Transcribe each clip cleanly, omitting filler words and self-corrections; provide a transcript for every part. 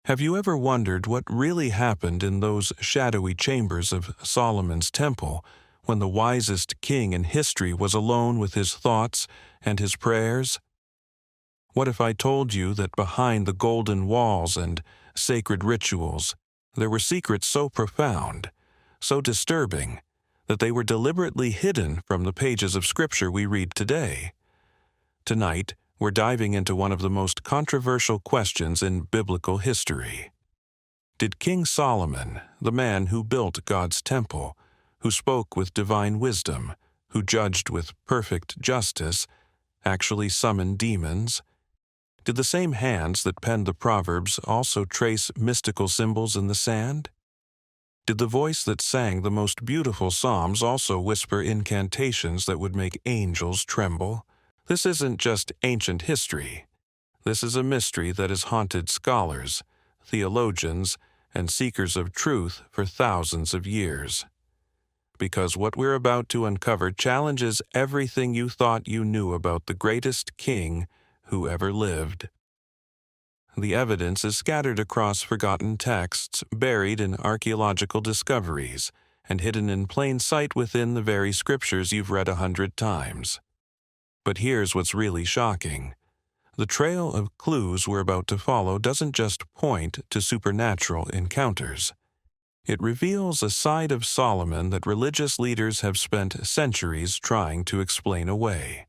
Have you ever wondered what really happened in those shadowy chambers of Solomon's temple when the wisest king in history was alone with his thoughts and his prayers? What if I told you that behind the golden walls and sacred rituals there were secrets so profound, so disturbing, that they were deliberately hidden from the pages of Scripture we read today? Tonight, we're diving into one of the most controversial questions in biblical history. Did King Solomon, the man who built God's temple, who spoke with divine wisdom, who judged with perfect justice, actually summon demons? Did the same hands that penned the Proverbs also trace mystical symbols in the sand? Did the voice that sang the most beautiful psalms also whisper incantations that would make angels tremble? This isn't just ancient history. This is a mystery that has haunted scholars, theologians, and seekers of truth for thousands of years. Because what we're about to uncover challenges everything you thought you knew about the greatest king who ever lived. The evidence is scattered across forgotten texts, buried in archaeological discoveries, and hidden in plain sight within the very scriptures you've read 100 times. But here's what's really shocking. The trail of clues we're about to follow doesn't just point to supernatural encounters. It reveals a side of Solomon that religious leaders have spent centuries trying to explain away.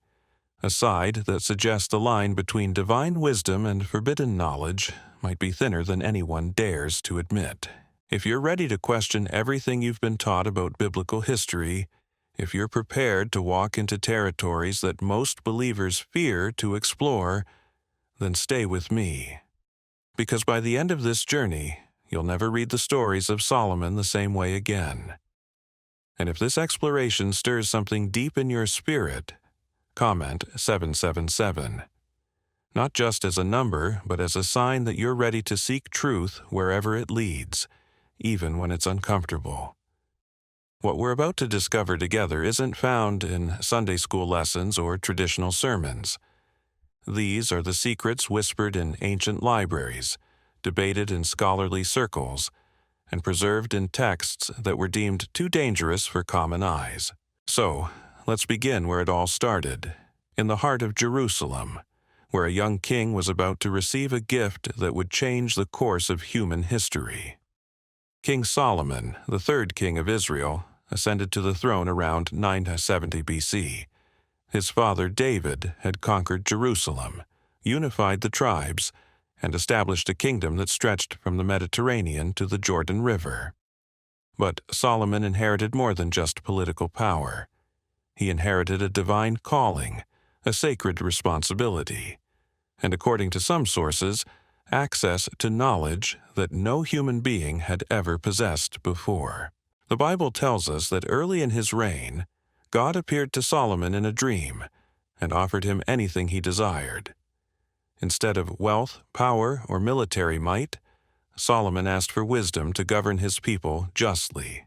A side that suggests the line between divine wisdom and forbidden knowledge might be thinner than anyone dares to admit. If you're ready to question everything you've been taught about biblical history, if you're prepared to walk into territories that most believers fear to explore, then stay with me. Because by the end of this journey, you'll never read the stories of Solomon the same way again. And if this exploration stirs something deep in your spirit, comment 777. Not just as a number, but as a sign that you're ready to seek truth wherever it leads, even when it's uncomfortable. What we're about to discover together isn't found in Sunday school lessons or traditional sermons. These are the secrets whispered in ancient libraries, debated in scholarly circles, and preserved in texts that were deemed too dangerous for common eyes. So, let's begin where it all started, in the heart of Jerusalem, where a young king was about to receive a gift that would change the course of human history. King Solomon, the third king of Israel, ascended to the throne around 970 BC. His father David had conquered Jerusalem, unified the tribes, and established a kingdom that stretched from the Mediterranean to the Jordan River. But Solomon inherited more than just political power. He inherited a divine calling, a sacred responsibility, and according to some sources, access to knowledge that no human being had ever possessed before. The Bible tells us that early in his reign, God appeared to Solomon in a dream and offered him anything he desired. Instead of wealth, power, or military might, Solomon asked for wisdom to govern his people justly.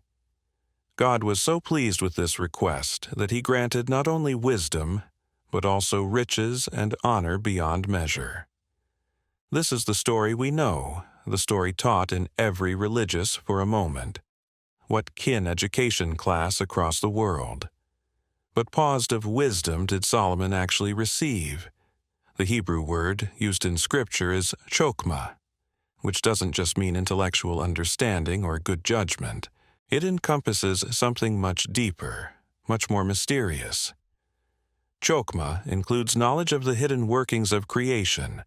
God was so pleased with this request that he granted not only wisdom, but also riches and honor beyond measure. This is the story we know, the story taught in every religious for a moment. What kin education class across the world? But paused of wisdom did Solomon actually receive? The Hebrew word used in Scripture is chokmah, which doesn't just mean intellectual understanding or good judgment. It encompasses something much deeper, much more mysterious. Chokmah includes knowledge of the hidden workings of creation,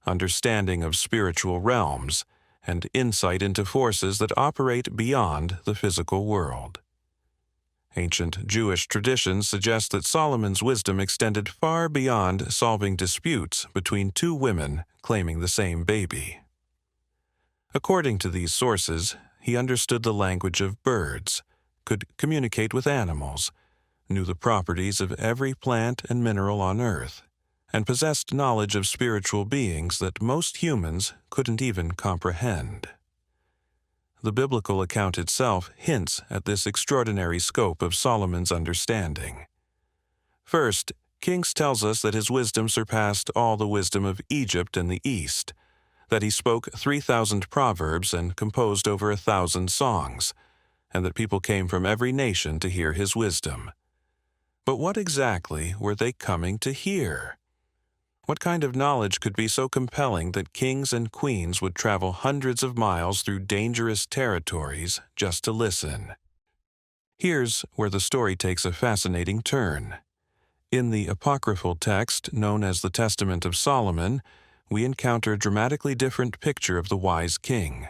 understanding of spiritual realms, and insight into forces that operate beyond the physical world. Ancient Jewish traditions suggest that Solomon's wisdom extended far beyond solving disputes between two women claiming the same baby. According to these sources, he understood the language of birds, could communicate with animals, knew the properties of every plant and mineral on earth, and possessed knowledge of spiritual beings that most humans couldn't even comprehend. The biblical account itself hints at this extraordinary scope of Solomon's understanding. First, Kings tells us that his wisdom surpassed all the wisdom of Egypt and the East, that he spoke 3,000 proverbs and composed over 1,000 songs, and that people came from every nation to hear his wisdom. But what exactly were they coming to hear? What kind of knowledge could be so compelling that kings and queens would travel hundreds of miles through dangerous territories just to listen? Here's where the story takes a fascinating turn. In the apocryphal text known as the Testament of Solomon, we encounter a dramatically different picture of the wise king.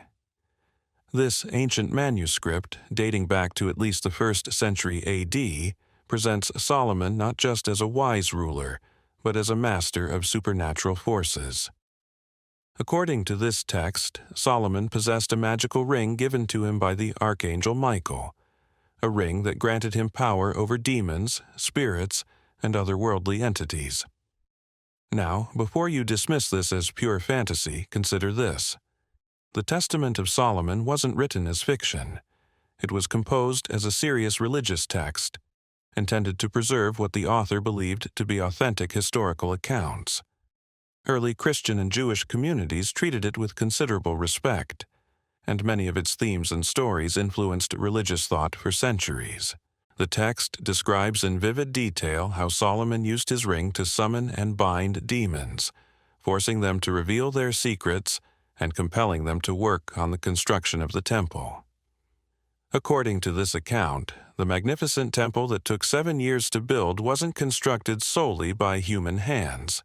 This ancient manuscript, dating back to at least the 1st century AD, presents Solomon not just as a wise ruler, but as a master of supernatural forces. According to this text, Solomon possessed a magical ring given to him by the archangel Michael, a ring that granted him power over demons, spirits, and other worldly entities. Now, before you dismiss this as pure fantasy, consider this. The Testament of Solomon wasn't written as fiction. It was composed as a serious religious text, intended to preserve what the author believed to be authentic historical accounts. Early Christian and Jewish communities treated it with considerable respect, and many of its themes and stories influenced religious thought for centuries. The text describes in vivid detail how Solomon used his ring to summon and bind demons, forcing them to reveal their secrets and compelling them to work on the construction of the temple. According to this account, the magnificent temple that took 7 years to build wasn't constructed solely by human hands.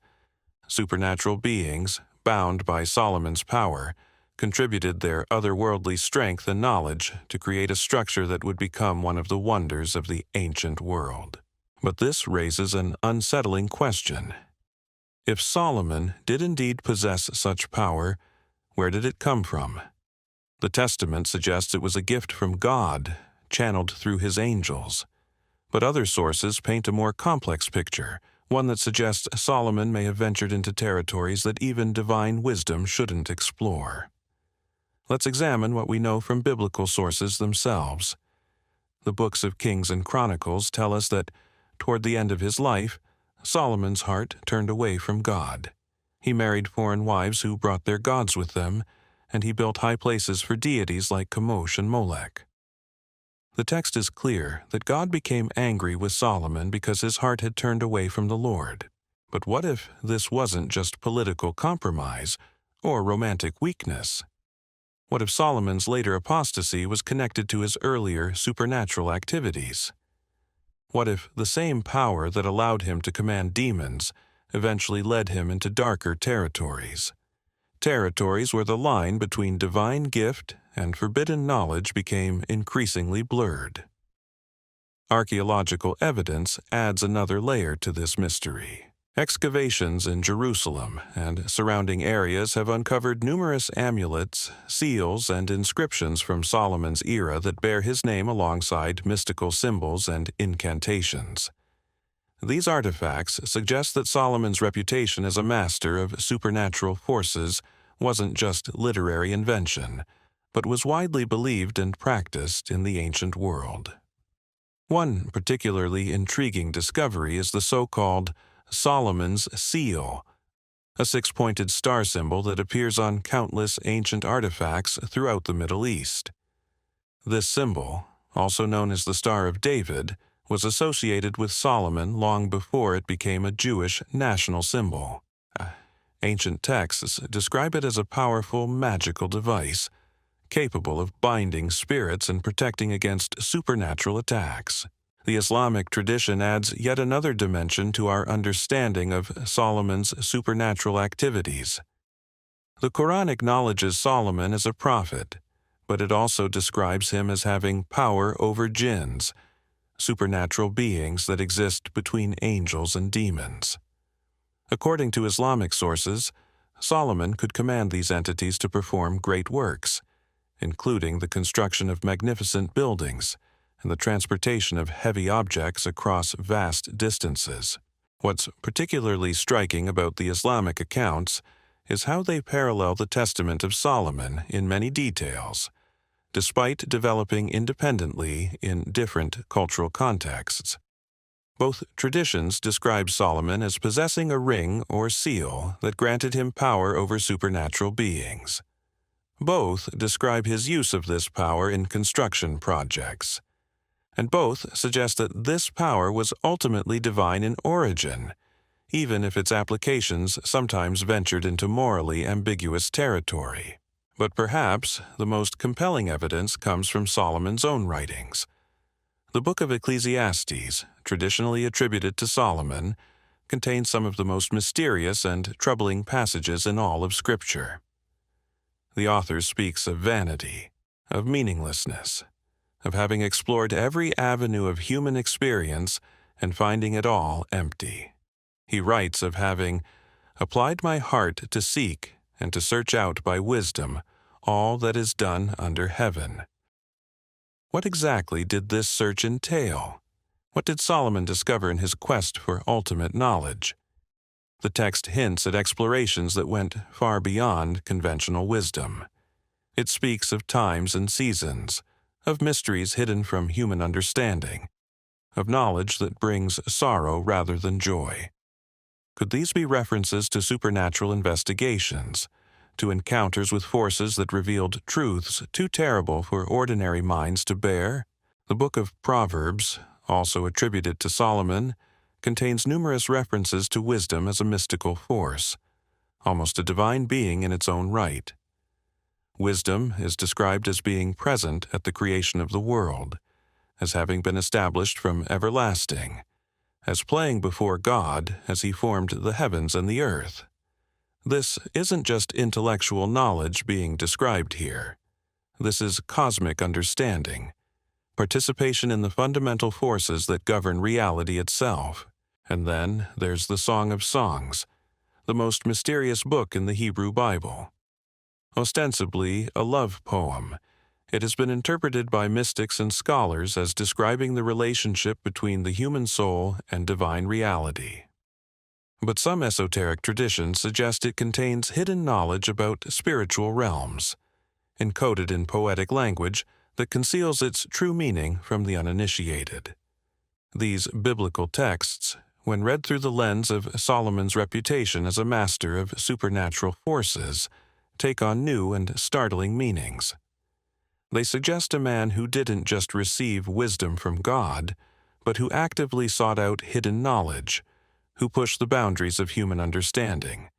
Supernatural beings, bound by Solomon's power, contributed their otherworldly strength and knowledge to create a structure that would become one of the wonders of the ancient world. But this raises an unsettling question. If Solomon did indeed possess such power, where did it come from? The Testament suggests it was a gift from God, channeled through his angels. But other sources paint a more complex picture, one that suggests Solomon may have ventured into territories that even divine wisdom shouldn't explore. Let's examine what we know from biblical sources themselves. The books of Kings and Chronicles tell us that, toward the end of his life, Solomon's heart turned away from God. He married foreign wives who brought their gods with them, and he built high places for deities like Chemosh and Molech. The text is clear that God became angry with Solomon because his heart had turned away from the Lord. But what if this wasn't just political compromise or romantic weakness? What if Solomon's later apostasy was connected to his earlier supernatural activities? What if the same power that allowed him to command demons eventually led him into darker territories? Territories where the line between divine gift and forbidden knowledge became increasingly blurred. Archaeological evidence adds another layer to this mystery. Excavations in Jerusalem and surrounding areas have uncovered numerous amulets, seals, and inscriptions from Solomon's era that bear his name alongside mystical symbols and incantations. These artifacts suggest that Solomon's reputation as a master of supernatural forces wasn't just literary invention, but was widely believed and practiced in the ancient world. One particularly intriguing discovery is the so-called Solomon's Seal, a 6-pointed star symbol that appears on countless ancient artifacts throughout the Middle East. This symbol, also known as the Star of David, was associated with Solomon long before it became a Jewish national symbol. Ancient texts describe it as a powerful magical device, capable of binding spirits and protecting against supernatural attacks. The Islamic tradition adds yet another dimension to our understanding of Solomon's supernatural activities. The Quran acknowledges Solomon as a prophet, but it also describes him as having power over jinns, supernatural beings that exist between angels and demons. According to Islamic sources, Solomon could command these entities to perform great works, including the construction of magnificent buildings and the transportation of heavy objects across vast distances. What's particularly striking about the Islamic accounts is how they parallel the Testament of Solomon in many details, despite developing independently in different cultural contexts. Both traditions describe Solomon as possessing a ring or seal that granted him power over supernatural beings. Both describe his use of this power in construction projects. And both suggest that this power was ultimately divine in origin, even if its applications sometimes ventured into morally ambiguous territory. But perhaps the most compelling evidence comes from Solomon's own writings. The book of Ecclesiastes, traditionally attributed to Solomon, contains some of the most mysterious and troubling passages in all of Scripture. The author speaks of vanity, of meaninglessness, of having explored every avenue of human experience and finding it all empty. He writes of having applied my heart to seek and to search out by wisdom all that is done under heaven. What exactly did this search entail? What did Solomon discover in his quest for ultimate knowledge? The text hints at explorations that went far beyond conventional wisdom. It speaks of times and seasons, of mysteries hidden from human understanding, of knowledge that brings sorrow rather than joy. Could these be references to supernatural investigations, to encounters with forces that revealed truths too terrible for ordinary minds to bear? The book of Proverbs, also attributed to Solomon, contains numerous references to wisdom as a mystical force, almost a divine being in its own right. Wisdom is described as being present at the creation of the world, as having been established from everlasting, as playing before God as he formed the heavens and the earth. This isn't just intellectual knowledge being described here. This is cosmic understanding, participation in the fundamental forces that govern reality itself. And then there's the Song of Songs, the most mysterious book in the Hebrew Bible. Ostensibly a love poem, it has been interpreted by mystics and scholars as describing the relationship between the human soul and divine reality. But some esoteric traditions suggest it contains hidden knowledge about spiritual realms, encoded in poetic language that conceals its true meaning from the uninitiated. These biblical texts, when read through the lens of Solomon's reputation as a master of supernatural forces, take on new and startling meanings. They suggest a man who didn't just receive wisdom from God, but who actively sought out hidden knowledge, who pushed the boundaries of human understanding,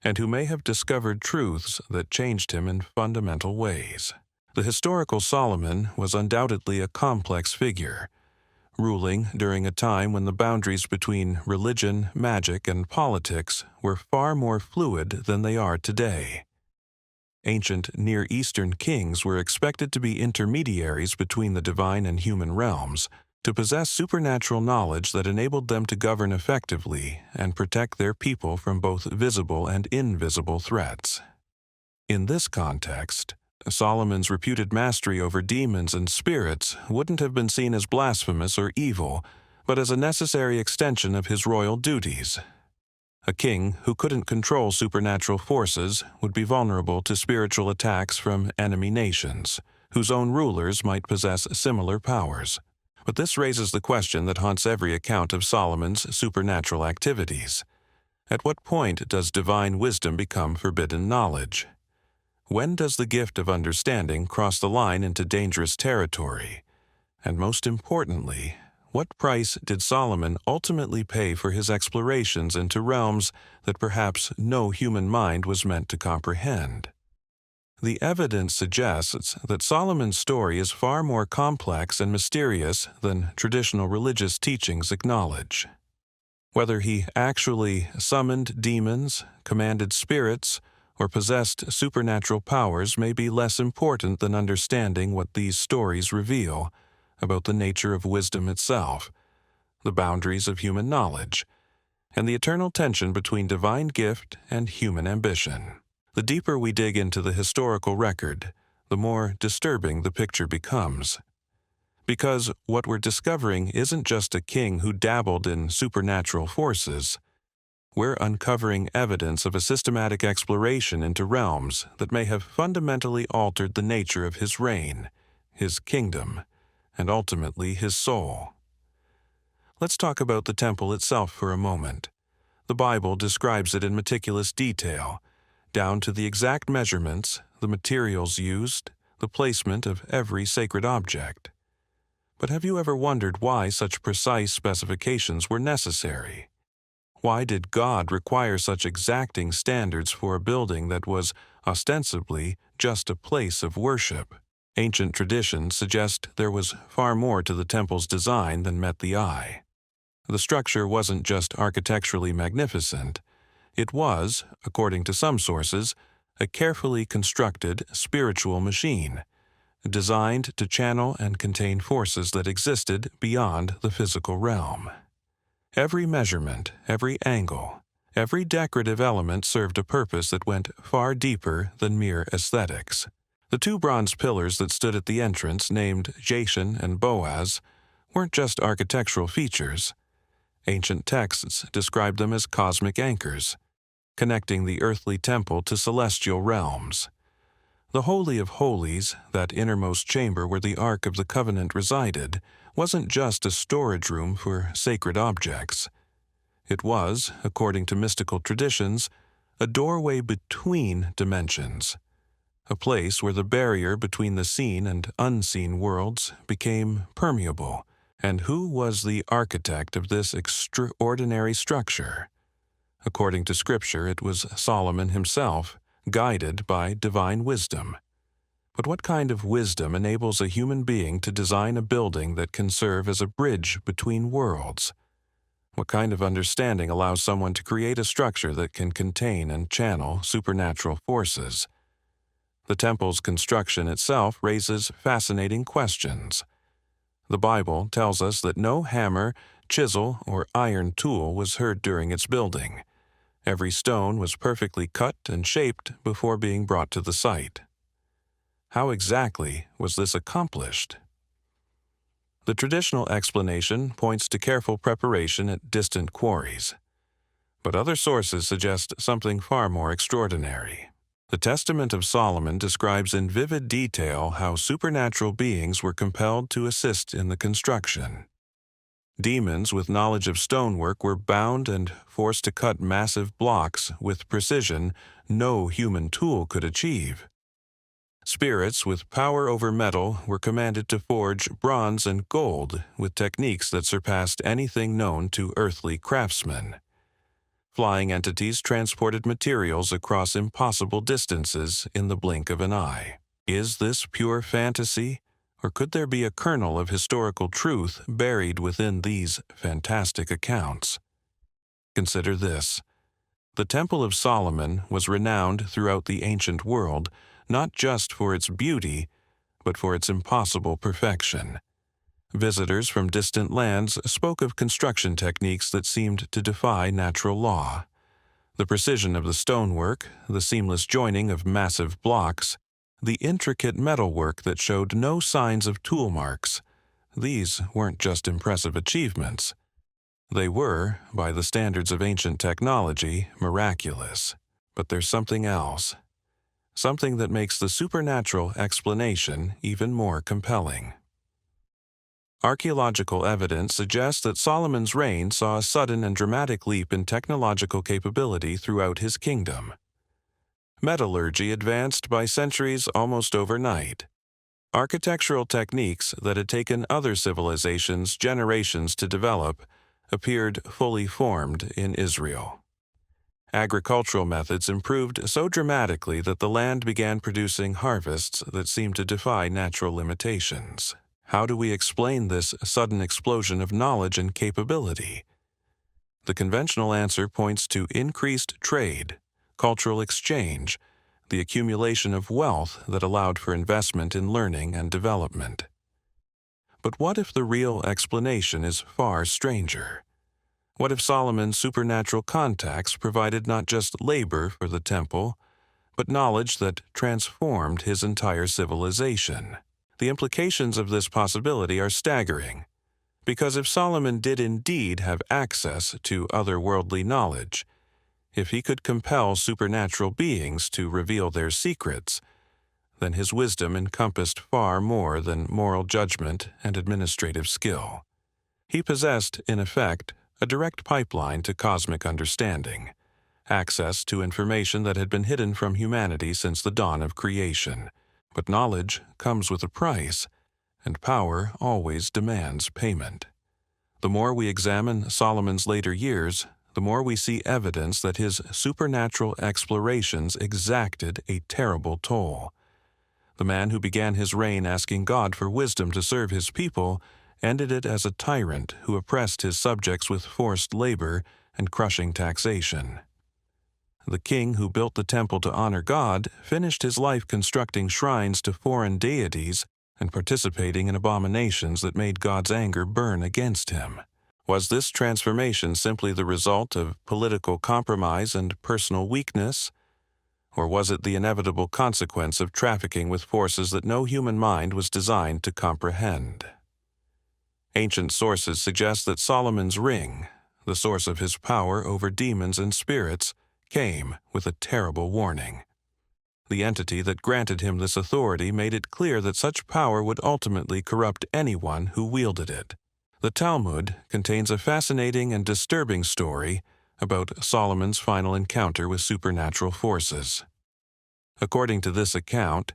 and who may have discovered truths that changed him in fundamental ways. The historical Solomon was undoubtedly a complex figure, ruling during a time when the boundaries between religion, magic, and politics were far more fluid than they are today. Ancient Near Eastern kings were expected to be intermediaries between the divine and human realms, to possess supernatural knowledge that enabled them to govern effectively and protect their people from both visible and invisible threats. In this context, Solomon's reputed mastery over demons and spirits wouldn't have been seen as blasphemous or evil, but as a necessary extension of his royal duties. A king who couldn't control supernatural forces would be vulnerable to spiritual attacks from enemy nations, whose own rulers might possess similar powers. But this raises the question that haunts every account of Solomon's supernatural activities. At what point does divine wisdom become forbidden knowledge? When does the gift of understanding cross the line into dangerous territory? And most importantly, what price did Solomon ultimately pay for his explorations into realms that perhaps no human mind was meant to comprehend? The evidence suggests that Solomon's story is far more complex and mysterious than traditional religious teachings acknowledge. Whether he actually summoned demons, commanded spirits, or possessed supernatural powers may be less important than understanding what these stories reveal about the nature of wisdom itself, the boundaries of human knowledge, and the eternal tension between divine gift and human ambition. The deeper we dig into the historical record, the more disturbing the picture becomes. Because what we're discovering isn't just a king who dabbled in supernatural forces. We're uncovering evidence of a systematic exploration into realms that may have fundamentally altered the nature of his reign, his kingdom, and ultimately his soul. Let's talk about the temple itself for a moment. The Bible describes it in meticulous detail, down to the exact measurements, the materials used, the placement of every sacred object. But have you ever wondered why such precise specifications were necessary? Why did God require such exacting standards for a building that was ostensibly just a place of worship? Ancient traditions suggest there was far more to the temple's design than met the eye. The structure wasn't just architecturally magnificent. It was, according to some sources, a carefully constructed spiritual machine, designed to channel and contain forces that existed beyond the physical realm. Every measurement, every angle, every decorative element served a purpose that went far deeper than mere aesthetics. The two bronze pillars that stood at the entrance, named Jachin and Boaz, weren't just architectural features. Ancient texts describe them as cosmic anchors, connecting the earthly temple to celestial realms. The Holy of Holies, that innermost chamber where the Ark of the Covenant resided, wasn't just a storage room for sacred objects. It was, according to mystical traditions, a doorway between dimensions, a place where the barrier between the seen and unseen worlds became permeable. And who was the architect of this extraordinary structure? According to Scripture, it was Solomon himself, guided by divine wisdom. But what kind of wisdom enables a human being to design a building that can serve as a bridge between worlds? What kind of understanding allows someone to create a structure that can contain and channel supernatural forces? The temple's construction itself raises fascinating questions. The Bible tells us that no hammer, chisel, or iron tool was heard during its building. Every stone was perfectly cut and shaped before being brought to the site. How exactly was this accomplished? The traditional explanation points to careful preparation at distant quarries. But other sources suggest something far more extraordinary. The Testament of Solomon describes in vivid detail how supernatural beings were compelled to assist in the construction. Demons with knowledge of stonework were bound and forced to cut massive blocks with precision no human tool could achieve. Spirits with power over metal were commanded to forge bronze and gold with techniques that surpassed anything known to earthly craftsmen. Flying entities transported materials across impossible distances in the blink of an eye. Is this pure fantasy, or could there be a kernel of historical truth buried within these fantastic accounts? Consider this. The Temple of Solomon was renowned throughout the ancient world not just for its beauty, but for its impossible perfection. Visitors from distant lands spoke of construction techniques that seemed to defy natural law. The precision of the stonework, the seamless joining of massive blocks, the intricate metalwork that showed no signs of tool marks. These weren't just impressive achievements. They were, by the standards of ancient technology, miraculous. But there's something else. Something that makes the supernatural explanation even more compelling. Archaeological evidence suggests that Solomon's reign saw a sudden and dramatic leap in technological capability throughout his kingdom. Metallurgy advanced by centuries almost overnight. Architectural techniques that had taken other civilizations generations to develop appeared fully formed in Israel. Agricultural methods improved so dramatically that the land began producing harvests that seemed to defy natural limitations. How do we explain this sudden explosion of knowledge and capability? The conventional answer points to increased trade, cultural exchange, the accumulation of wealth that allowed for investment in learning and development. But what if the real explanation is far stranger? What if Solomon's supernatural contacts provided not just labor for the temple, but knowledge that transformed his entire civilization? The implications of this possibility are staggering, because if Solomon did indeed have access to otherworldly knowledge, if he could compel supernatural beings to reveal their secrets, then his wisdom encompassed far more than moral judgment and administrative skill. He possessed, in effect, a direct pipeline to cosmic understanding, access to information that had been hidden from humanity since the dawn of creation. But knowledge comes with a price, and power always demands payment. The more we examine Solomon's later years, the more we see evidence that his supernatural explorations exacted a terrible toll. The man who began his reign asking God for wisdom to serve his people ended it as a tyrant who oppressed his subjects with forced labor and crushing taxation. The king who built the temple to honor God finished his life constructing shrines to foreign deities and participating in abominations that made God's anger burn against him. Was this transformation simply the result of political compromise and personal weakness? Or was it the inevitable consequence of trafficking with forces that no human mind was designed to comprehend? Ancient sources suggest that Solomon's ring, the source of his power over demons and spirits, came with a terrible warning. The entity that granted him this authority made it clear that such power would ultimately corrupt anyone who wielded it. The Talmud contains a fascinating and disturbing story about Solomon's final encounter with supernatural forces. According to this account,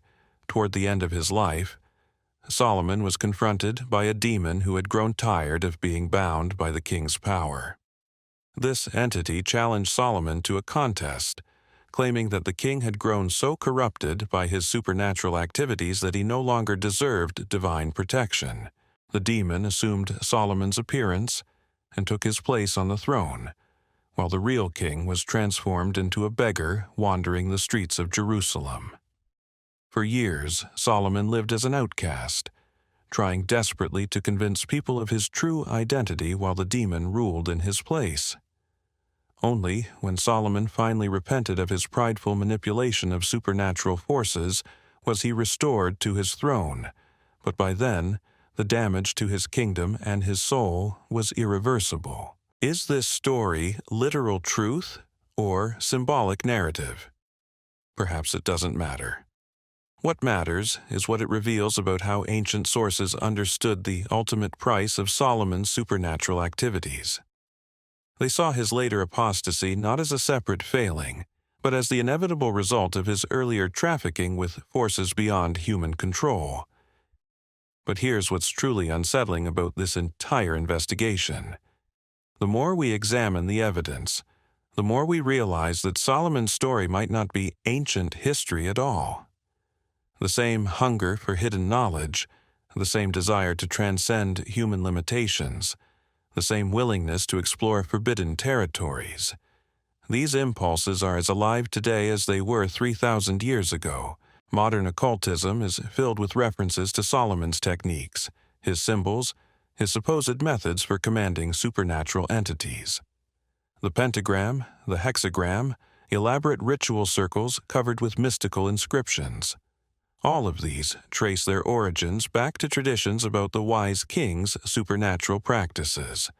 toward the end of his life, Solomon was confronted by a demon who had grown tired of being bound by the king's power. This entity challenged Solomon to a contest, claiming that the king had grown so corrupted by his supernatural activities that he no longer deserved divine protection. The demon assumed Solomon's appearance and took his place on the throne, while the real king was transformed into a beggar wandering the streets of Jerusalem. For years, Solomon lived as an outcast, trying desperately to convince people of his true identity while the demon ruled in his place. Only when Solomon finally repented of his prideful manipulation of supernatural forces was he restored to his throne, but by then, the damage to his kingdom and his soul was irreversible. Is this story literal truth or symbolic narrative? Perhaps it doesn't matter. What matters is what it reveals about how ancient sources understood the ultimate price of Solomon's supernatural activities. They saw his later apostasy not as a separate failing, but as the inevitable result of his earlier trafficking with forces beyond human control. But here's what's truly unsettling about this entire investigation. The more we examine the evidence, the more we realize that Solomon's story might not be ancient history at all. The same hunger for hidden knowledge, the same desire to transcend human limitations, the same willingness to explore forbidden territories. These impulses are as alive today as they were 3,000 years ago. Modern occultism is filled with references to Solomon's techniques, his symbols, his supposed methods for commanding supernatural entities. The pentagram, the hexagram, elaborate ritual circles covered with mystical inscriptions. All of these trace their origins back to traditions about the wise king's supernatural practices.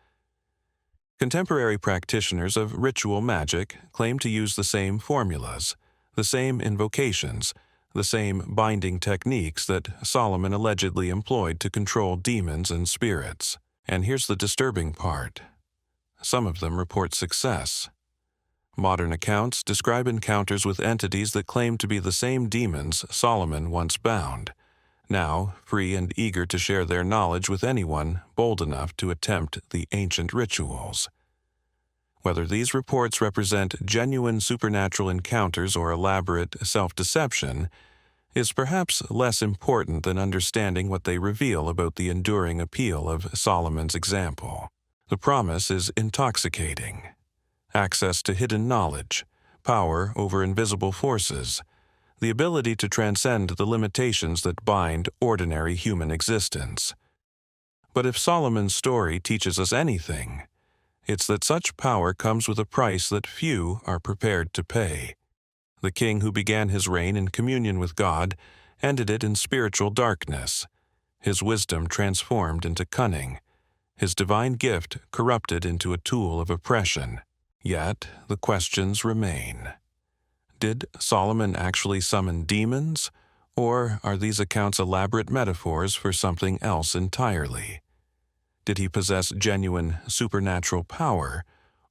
Contemporary practitioners of ritual magic claim to use the same formulas, the same invocations, the same binding techniques that Solomon allegedly employed to control demons and spirits. And here's the disturbing part. Some of them report success. Modern accounts describe encounters with entities that claim to be the same demons Solomon once bound, now free and eager to share their knowledge with anyone bold enough to attempt the ancient rituals. Whether these reports represent genuine supernatural encounters or elaborate self-deception is perhaps less important than understanding what they reveal about the enduring appeal of Solomon's example. The promise is intoxicating. Access to hidden knowledge, power over invisible forces, the ability to transcend the limitations that bind ordinary human existence. But if Solomon's story teaches us anything, it's that such power comes with a price that few are prepared to pay. The king who began his reign in communion with God ended it in spiritual darkness, his wisdom transformed into cunning, his divine gift corrupted into a tool of oppression. Yet the questions remain. Did Solomon actually summon demons, or are these accounts elaborate metaphors for something else entirely? Did he possess genuine supernatural power,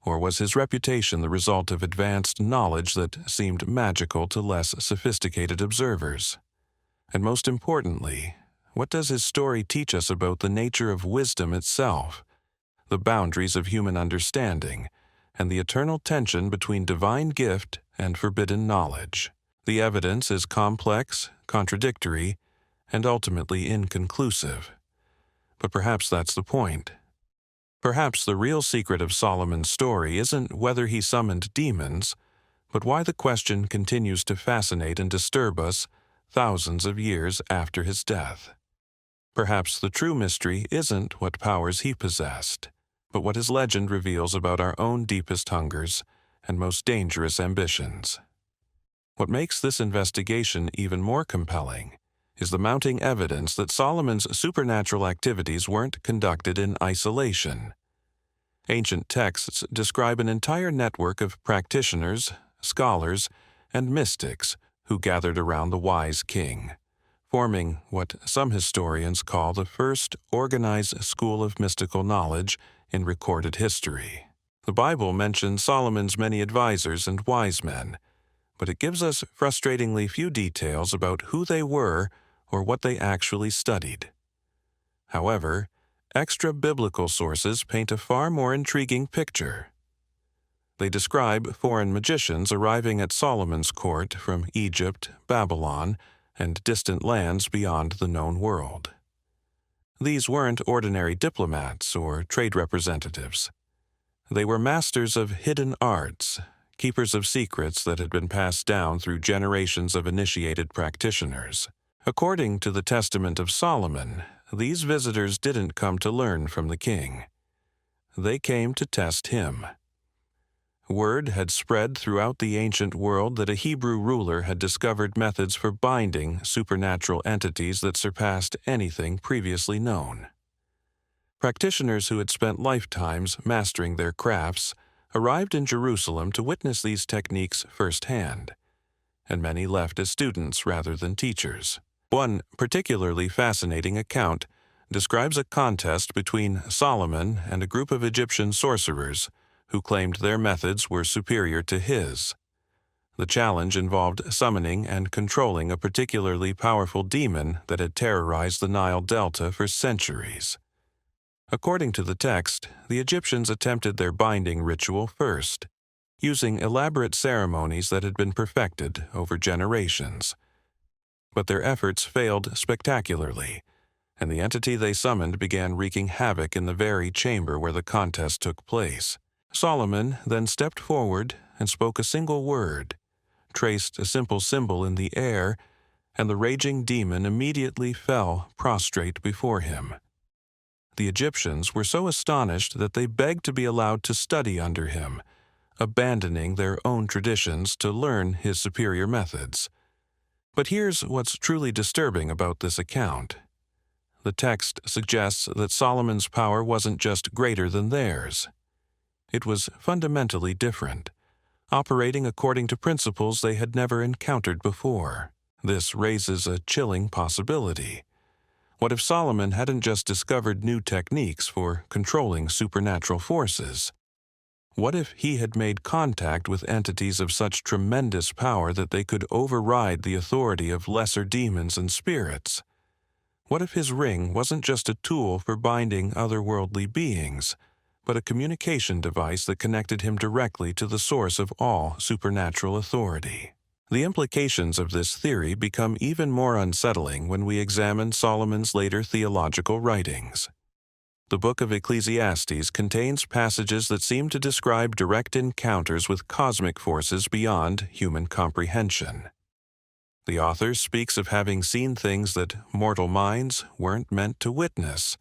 or was his reputation the result of advanced knowledge that seemed magical to less sophisticated observers? And most importantly, what does his story teach us about the nature of wisdom itself, the boundaries of human understanding, and the eternal tension between divine gift and forbidden knowledge? The evidence is complex, contradictory, and ultimately inconclusive. But perhaps that's the point. Perhaps the real secret of Solomon's story isn't whether he summoned demons, but why the question continues to fascinate and disturb us thousands of years after his death. Perhaps the true mystery isn't what powers he possessed, but what his legend reveals about our own deepest hungers and most dangerous ambitions. What makes this investigation even more compelling is the mounting evidence that Solomon's supernatural activities weren't conducted in isolation. Ancient texts describe an entire network of practitioners, scholars, and mystics who gathered around the wise king, forming what some historians call the first organized school of mystical knowledge in recorded history. The Bible mentions Solomon's many advisors and wise men, but it gives us frustratingly few details about who they were or what they actually studied. However, extra-biblical sources paint a far more intriguing picture. They describe foreign magicians arriving at Solomon's court from Egypt, Babylon, and distant lands beyond the known world. These weren't ordinary diplomats or trade representatives. They were masters of hidden arts, keepers of secrets that had been passed down through generations of initiated practitioners. According to the Testament of Solomon, these visitors didn't come to learn from the king. They came to test him. Word had spread throughout the ancient world that a Hebrew ruler had discovered methods for binding supernatural entities that surpassed anything previously known. Practitioners who had spent lifetimes mastering their crafts arrived in Jerusalem to witness these techniques firsthand, and many left as students rather than teachers. One particularly fascinating account describes a contest between Solomon and a group of Egyptian sorcerers who claimed their methods were superior to his. The challenge involved summoning and controlling a particularly powerful demon that had terrorized the Nile Delta for centuries. According to the text, the Egyptians attempted their binding ritual first, using elaborate ceremonies that had been perfected over generations. But their efforts failed spectacularly, and the entity they summoned began wreaking havoc in the very chamber where the contest took place. Solomon then stepped forward and spoke a single word, traced a simple symbol in the air, and the raging demon immediately fell prostrate before him. The Egyptians were so astonished that they begged to be allowed to study under him, abandoning their own traditions to learn his superior methods. But here's what's truly disturbing about this account. The text suggests that Solomon's power wasn't just greater than theirs. It was fundamentally different, operating according to principles they had never encountered before. This raises a chilling possibility. What if Solomon hadn't just discovered new techniques for controlling supernatural forces? What if he had made contact with entities of such tremendous power that they could override the authority of lesser demons and spirits? What if his ring wasn't just a tool for binding otherworldly beings, but a communication device that connected him directly to the source of all supernatural authority? The implications of this theory become even more unsettling when we examine Solomon's later theological writings. The book of Ecclesiastes contains passages that seem to describe direct encounters with cosmic forces beyond human comprehension. The author speaks of having seen things that mortal minds weren't meant to witness,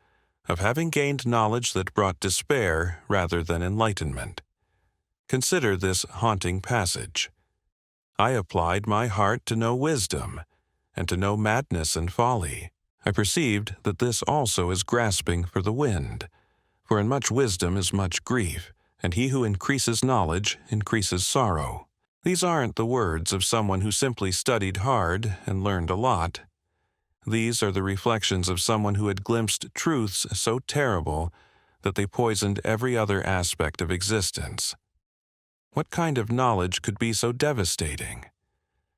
of having gained knowledge that brought despair rather than enlightenment. Consider this haunting passage. I applied my heart to know wisdom, and to know madness and folly. I perceived that this also is grasping for the wind, for in much wisdom is much grief, and he who increases knowledge increases sorrow. These aren't the words of someone who simply studied hard and learned a lot. These are the reflections of someone who had glimpsed truths so terrible that they poisoned every other aspect of existence. What kind of knowledge could be so devastating?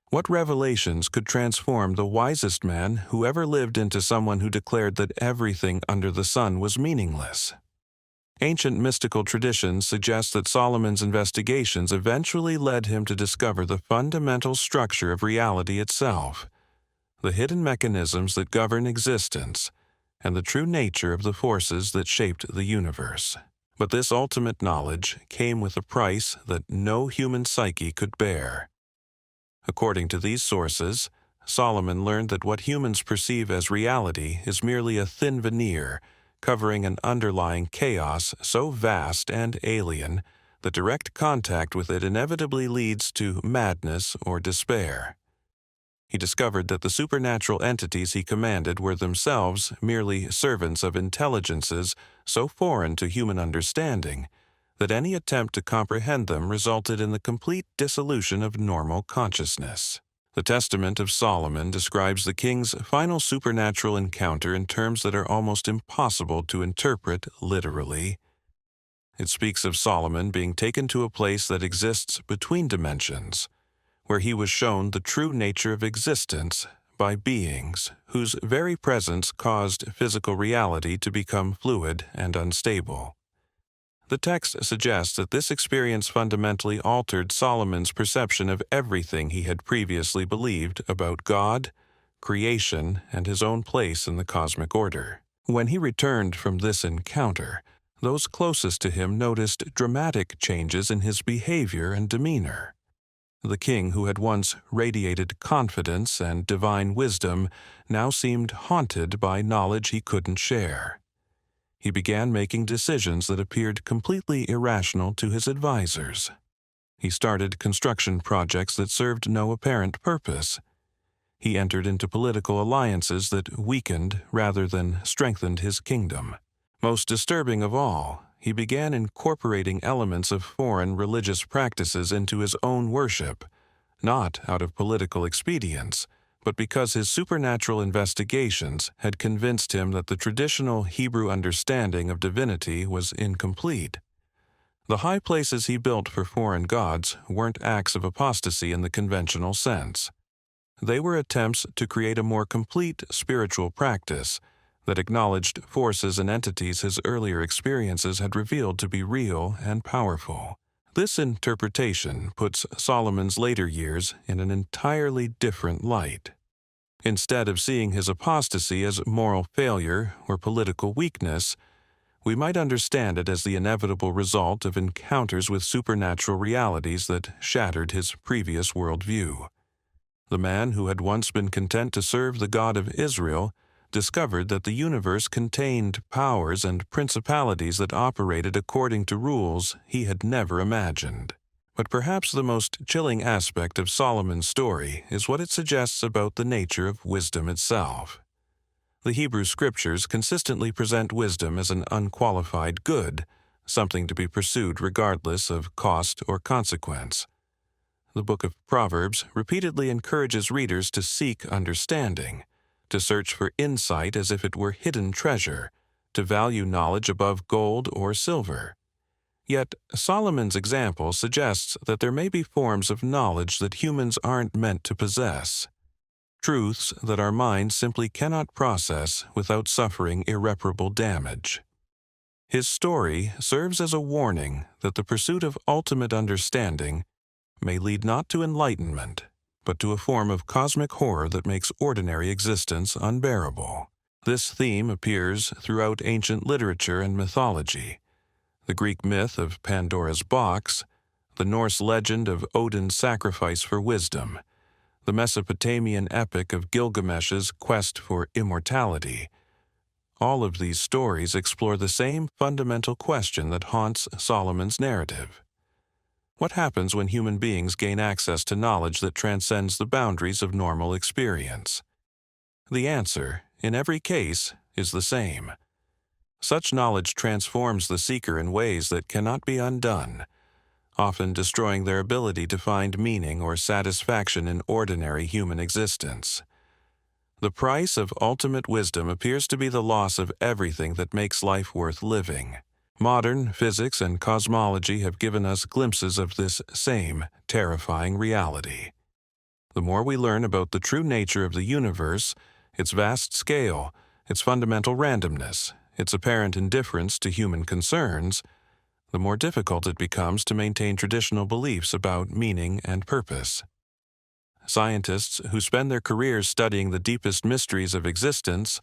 What revelations could transform the wisest man who ever lived into someone who declared that everything under the sun was meaningless? Ancient mystical traditions suggest that Solomon's investigations eventually led him to discover the fundamental structure of reality itself, the hidden mechanisms that govern existence, and the true nature of the forces that shaped the universe. But this ultimate knowledge came with a price that no human psyche could bear. According to these sources, Solomon learned that what humans perceive as reality is merely a thin veneer covering an underlying chaos so vast and alien that direct contact with it inevitably leads to madness or despair. He discovered that the supernatural entities he commanded were themselves merely servants of intelligences so foreign to human understanding that any attempt to comprehend them resulted in the complete dissolution of normal consciousness. The Testament of Solomon describes the king's final supernatural encounter in terms that are almost impossible to interpret literally. It speaks of Solomon being taken to a place that exists between dimensions, where he was shown the true nature of existence by beings whose very presence caused physical reality to become fluid and unstable. The text suggests that this experience fundamentally altered Solomon's perception of everything he had previously believed about God, creation, and his own place in the cosmic order. When he returned from this encounter, those closest to him noticed dramatic changes in his behavior and demeanor. The king, who had once radiated confidence and divine wisdom, now seemed haunted by knowledge he couldn't share. He began making decisions that appeared completely irrational to his advisors. He started construction projects that served no apparent purpose. He entered into political alliances that weakened rather than strengthened his kingdom. Most disturbing of all, he began incorporating elements of foreign religious practices into his own worship, not out of political expedience, but because his supernatural investigations had convinced him that the traditional Hebrew understanding of divinity was incomplete. The high places he built for foreign gods weren't acts of apostasy in the conventional sense. They were attempts to create a more complete spiritual practice that acknowledged forces and entities his earlier experiences had revealed to be real and powerful. This interpretation puts Solomon's later years in an entirely different light. Instead of seeing his apostasy as moral failure or political weakness, we might understand it as the inevitable result of encounters with supernatural realities that shattered his previous worldview. The man who had once been content to serve the God of Israel discovered that the universe contained powers and principalities that operated according to rules he had never imagined. But perhaps the most chilling aspect of Solomon's story is what it suggests about the nature of wisdom itself. The Hebrew Scriptures consistently present wisdom as an unqualified good, something to be pursued regardless of cost or consequence. The book of Proverbs repeatedly encourages readers to seek understanding, to search for insight as if it were hidden treasure, to value knowledge above gold or silver. Yet, Solomon's example suggests that there may be forms of knowledge that humans aren't meant to possess, truths that our minds simply cannot process without suffering irreparable damage. His story serves as a warning that the pursuit of ultimate understanding may lead not to enlightenment, but to a form of cosmic horror that makes ordinary existence unbearable. This theme appears throughout ancient literature and mythology. The Greek myth of Pandora's box, the Norse legend of Odin's sacrifice for wisdom, the Mesopotamian epic of Gilgamesh's quest for immortality. All of these stories explore the same fundamental question that haunts Solomon's narrative. What happens when human beings gain access to knowledge that transcends the boundaries of normal experience? The answer, in every case, is the same. Such knowledge transforms the seeker in ways that cannot be undone, often destroying their ability to find meaning or satisfaction in ordinary human existence. The price of ultimate wisdom appears to be the loss of everything that makes life worth living. Modern physics and cosmology have given us glimpses of this same terrifying reality. The more we learn about the true nature of the universe, its vast scale, its fundamental randomness, its apparent indifference to human concerns, the more difficult it becomes to maintain traditional beliefs about meaning and purpose. Scientists who spend their careers studying the deepest mysteries of existence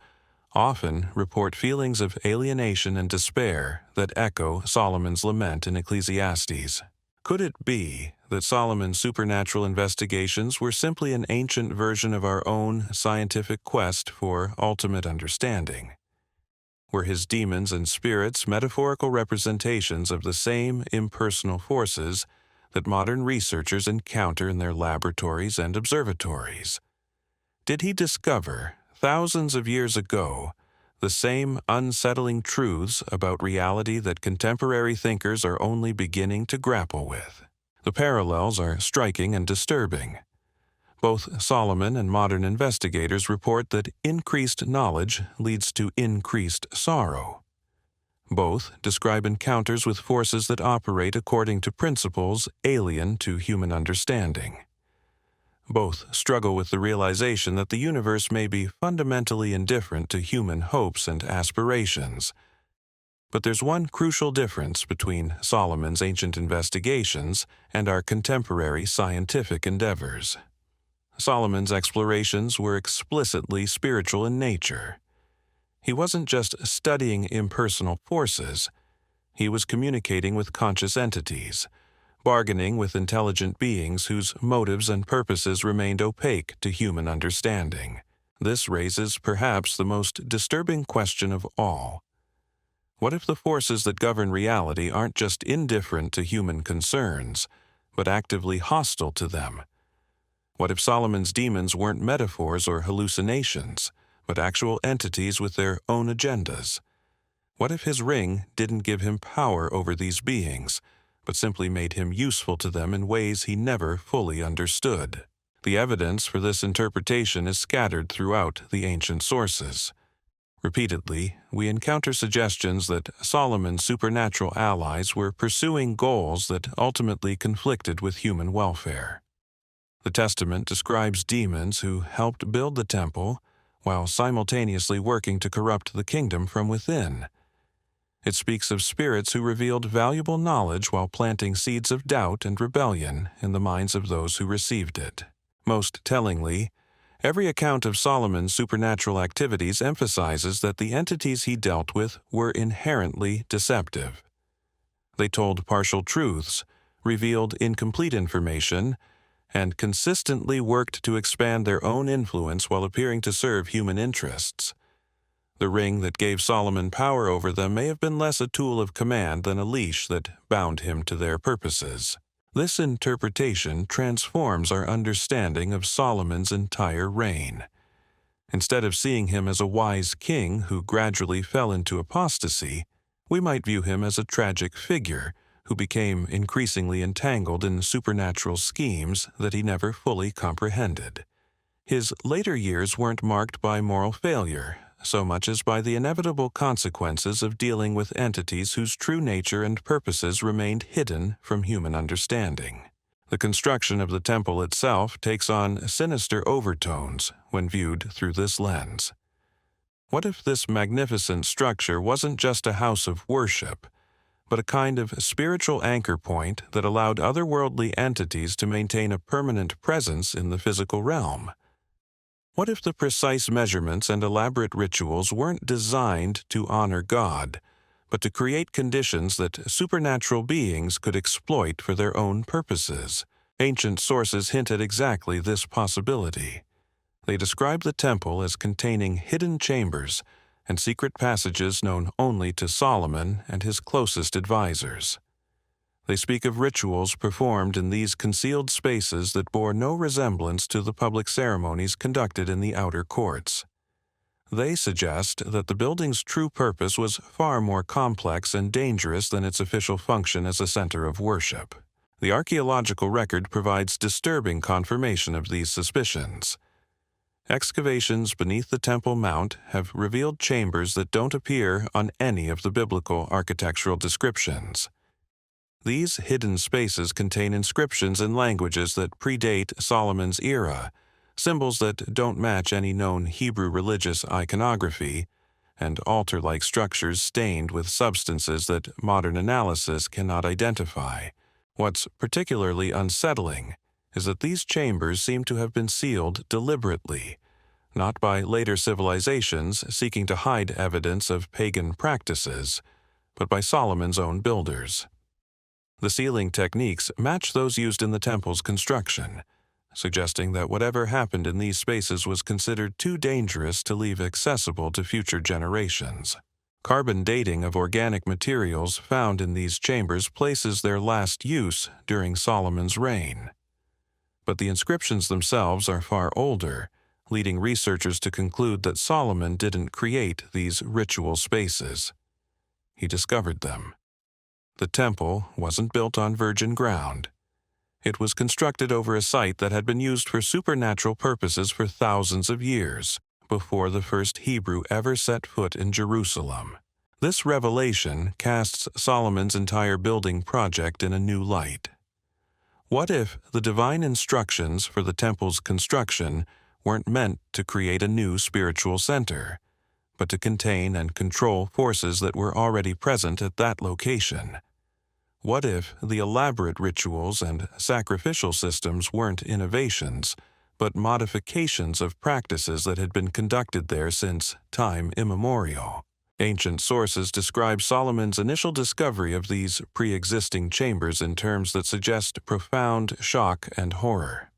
often report feelings of alienation and despair that echo Solomon's lament in Ecclesiastes. Could it be that Solomon's supernatural investigations were simply an ancient version of our own scientific quest for ultimate understanding? Were his demons and spirits metaphorical representations of the same impersonal forces that modern researchers encounter in their laboratories and observatories? Did he discover, thousands of years ago, the same unsettling truths about reality that contemporary thinkers are only beginning to grapple with? The parallels are striking and disturbing. Both Solomon and modern investigators report that increased knowledge leads to increased sorrow. Both describe encounters with forces that operate according to principles alien to human understanding. Both struggle with the realization that the universe may be fundamentally indifferent to human hopes and aspirations. But there's one crucial difference between Solomon's ancient investigations and our contemporary scientific endeavors. Solomon's explorations were explicitly spiritual in nature. He wasn't just studying impersonal forces. He was communicating with conscious entities, bargaining with intelligent beings whose motives and purposes remained opaque to human understanding. This raises perhaps the most disturbing question of all. What if the forces that govern reality aren't just indifferent to human concerns, but actively hostile to them? What if Solomon's demons weren't metaphors or hallucinations, but actual entities with their own agendas? What if his ring didn't give him power over these beings, but simply made him useful to them in ways he never fully understood? The evidence for this interpretation is scattered throughout the ancient sources. Repeatedly, we encounter suggestions that Solomon's supernatural allies were pursuing goals that ultimately conflicted with human welfare. The Testament describes demons who helped build the temple while simultaneously working to corrupt the kingdom from within. It speaks of spirits who revealed valuable knowledge while planting seeds of doubt and rebellion in the minds of those who received it. Most tellingly, every account of Solomon's supernatural activities emphasizes that the entities he dealt with were inherently deceptive. They told partial truths, revealed incomplete information, and consistently worked to expand their own influence while appearing to serve human interests. The ring that gave Solomon power over them may have been less a tool of command than a leash that bound him to their purposes. This interpretation transforms our understanding of Solomon's entire reign. Instead of seeing him as a wise king who gradually fell into apostasy, we might view him as a tragic figure who became increasingly entangled in supernatural schemes that he never fully comprehended. His later years weren't marked by moral failure, so much as by the inevitable consequences of dealing with entities whose true nature and purposes remained hidden from human understanding. The construction of the temple itself takes on sinister overtones when viewed through this lens. What if this magnificent structure wasn't just a house of worship, but a kind of spiritual anchor point that allowed otherworldly entities to maintain a permanent presence in the physical realm? What if the precise measurements and elaborate rituals weren't designed to honor God, but to create conditions that supernatural beings could exploit for their own purposes? Ancient sources hint at exactly this possibility. They describe the temple as containing hidden chambers and secret passages known only to Solomon and his closest advisors. They speak of rituals performed in these concealed spaces that bore no resemblance to the public ceremonies conducted in the outer courts. They suggest that the building's true purpose was far more complex and dangerous than its official function as a center of worship. The archaeological record provides disturbing confirmation of these suspicions. Excavations beneath the Temple Mount have revealed chambers that don't appear on any of the biblical architectural descriptions. These hidden spaces contain inscriptions in languages that predate Solomon's era, symbols that don't match any known Hebrew religious iconography, and altar-like structures stained with substances that modern analysis cannot identify. What's particularly unsettling is that these chambers seem to have been sealed deliberately, not by later civilizations seeking to hide evidence of pagan practices, but by Solomon's own builders. The sealing techniques match those used in the temple's construction, suggesting that whatever happened in these spaces was considered too dangerous to leave accessible to future generations. Carbon dating of organic materials found in these chambers places their last use during Solomon's reign. But the inscriptions themselves are far older, leading researchers to conclude that Solomon didn't create these ritual spaces. He discovered them. The temple wasn't built on virgin ground. It was constructed over a site that had been used for supernatural purposes for thousands of years, before the first Hebrew ever set foot in Jerusalem. This revelation casts Solomon's entire building project in a new light. What if the divine instructions for the temple's construction weren't meant to create a new spiritual center, but to contain and control forces that were already present at that location? What if the elaborate rituals and sacrificial systems weren't innovations, but modifications of practices that had been conducted there since time immemorial? Ancient sources describe Solomon's initial discovery of these pre-existing chambers in terms that suggest profound shock and horror.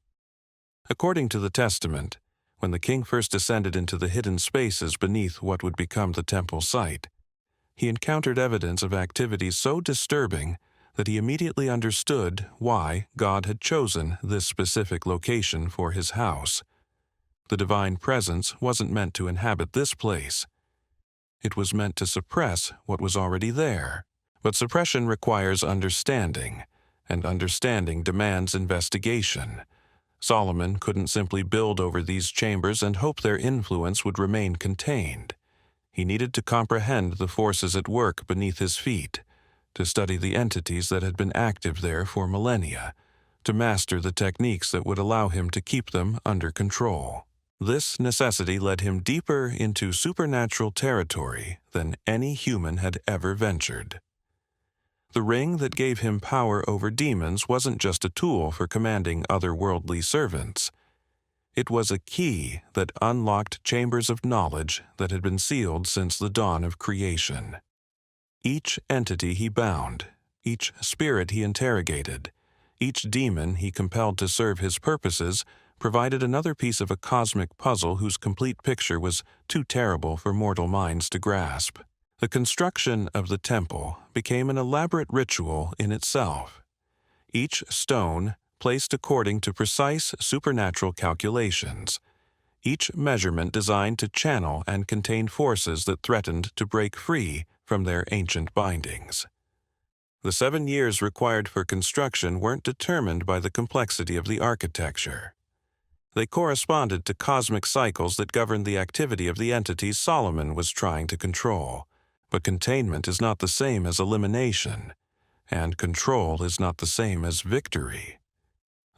According to the Testament, when the king first descended into the hidden spaces beneath what would become the temple site, he encountered evidence of activities so disturbing that he immediately understood why God had chosen this specific location for his house. The divine presence wasn't meant to inhabit this place. It was meant to suppress what was already there. But suppression requires understanding, and understanding demands investigation. Solomon couldn't simply build over these chambers and hope their influence would remain contained. He needed to comprehend the forces at work beneath his feet, to study the entities that had been active there for millennia, to master the techniques that would allow him to keep them under control. This necessity led him deeper into supernatural territory than any human had ever ventured. The ring that gave him power over demons wasn't just a tool for commanding otherworldly servants. It was a key that unlocked chambers of knowledge that had been sealed since the dawn of creation. Each entity he bound, each spirit he interrogated, each demon he compelled to serve his purposes provided another piece of a cosmic puzzle whose complete picture was too terrible for mortal minds to grasp. The construction of the temple became an elaborate ritual in itself. Each stone placed according to precise supernatural calculations, each measurement designed to channel and contain forces that threatened to break free from their ancient bindings. The 7 years required for construction weren't determined by the complexity of the architecture. They corresponded to cosmic cycles that governed the activity of the entities Solomon was trying to control. But containment is not the same as elimination, and control is not the same as victory.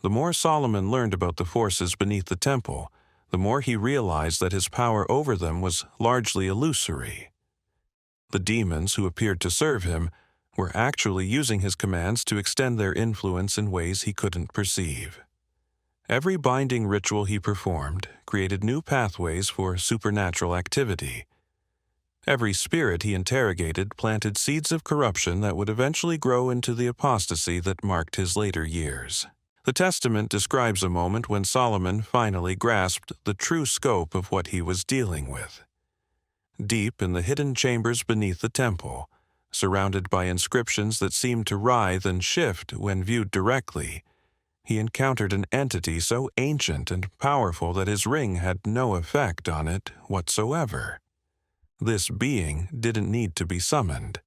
The more Solomon learned about the forces beneath the temple, the more he realized that his power over them was largely illusory. The demons who appeared to serve him were actually using his commands to extend their influence in ways he couldn't perceive. Every binding ritual he performed created new pathways for supernatural activity. Every spirit he interrogated planted seeds of corruption that would eventually grow into the apostasy that marked his later years. The Testament describes a moment when Solomon finally grasped the true scope of what he was dealing with. Deep in the hidden chambers beneath the temple, surrounded by inscriptions that seemed to writhe and shift when viewed directly, he encountered an entity so ancient and powerful that his ring had no effect on it whatsoever. This being didn't need to be summoned.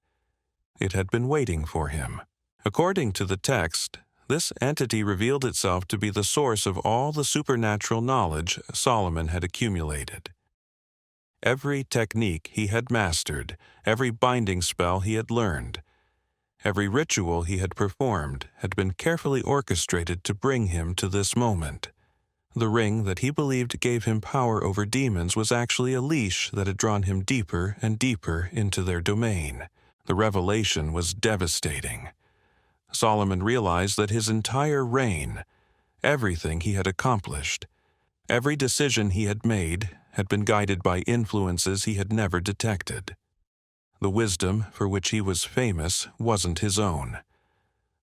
It had been waiting for him. According to the text, this entity revealed itself to be the source of all the supernatural knowledge Solomon had accumulated. Every technique he had mastered, every binding spell he had learned, every ritual he had performed had been carefully orchestrated to bring him to this moment. The ring that he believed gave him power over demons was actually a leash that had drawn him deeper and deeper into their domain. The revelation was devastating. Solomon realized that his entire reign, everything he had accomplished, every decision he had made, had been guided by influences he had never detected. The wisdom for which he was famous wasn't his own.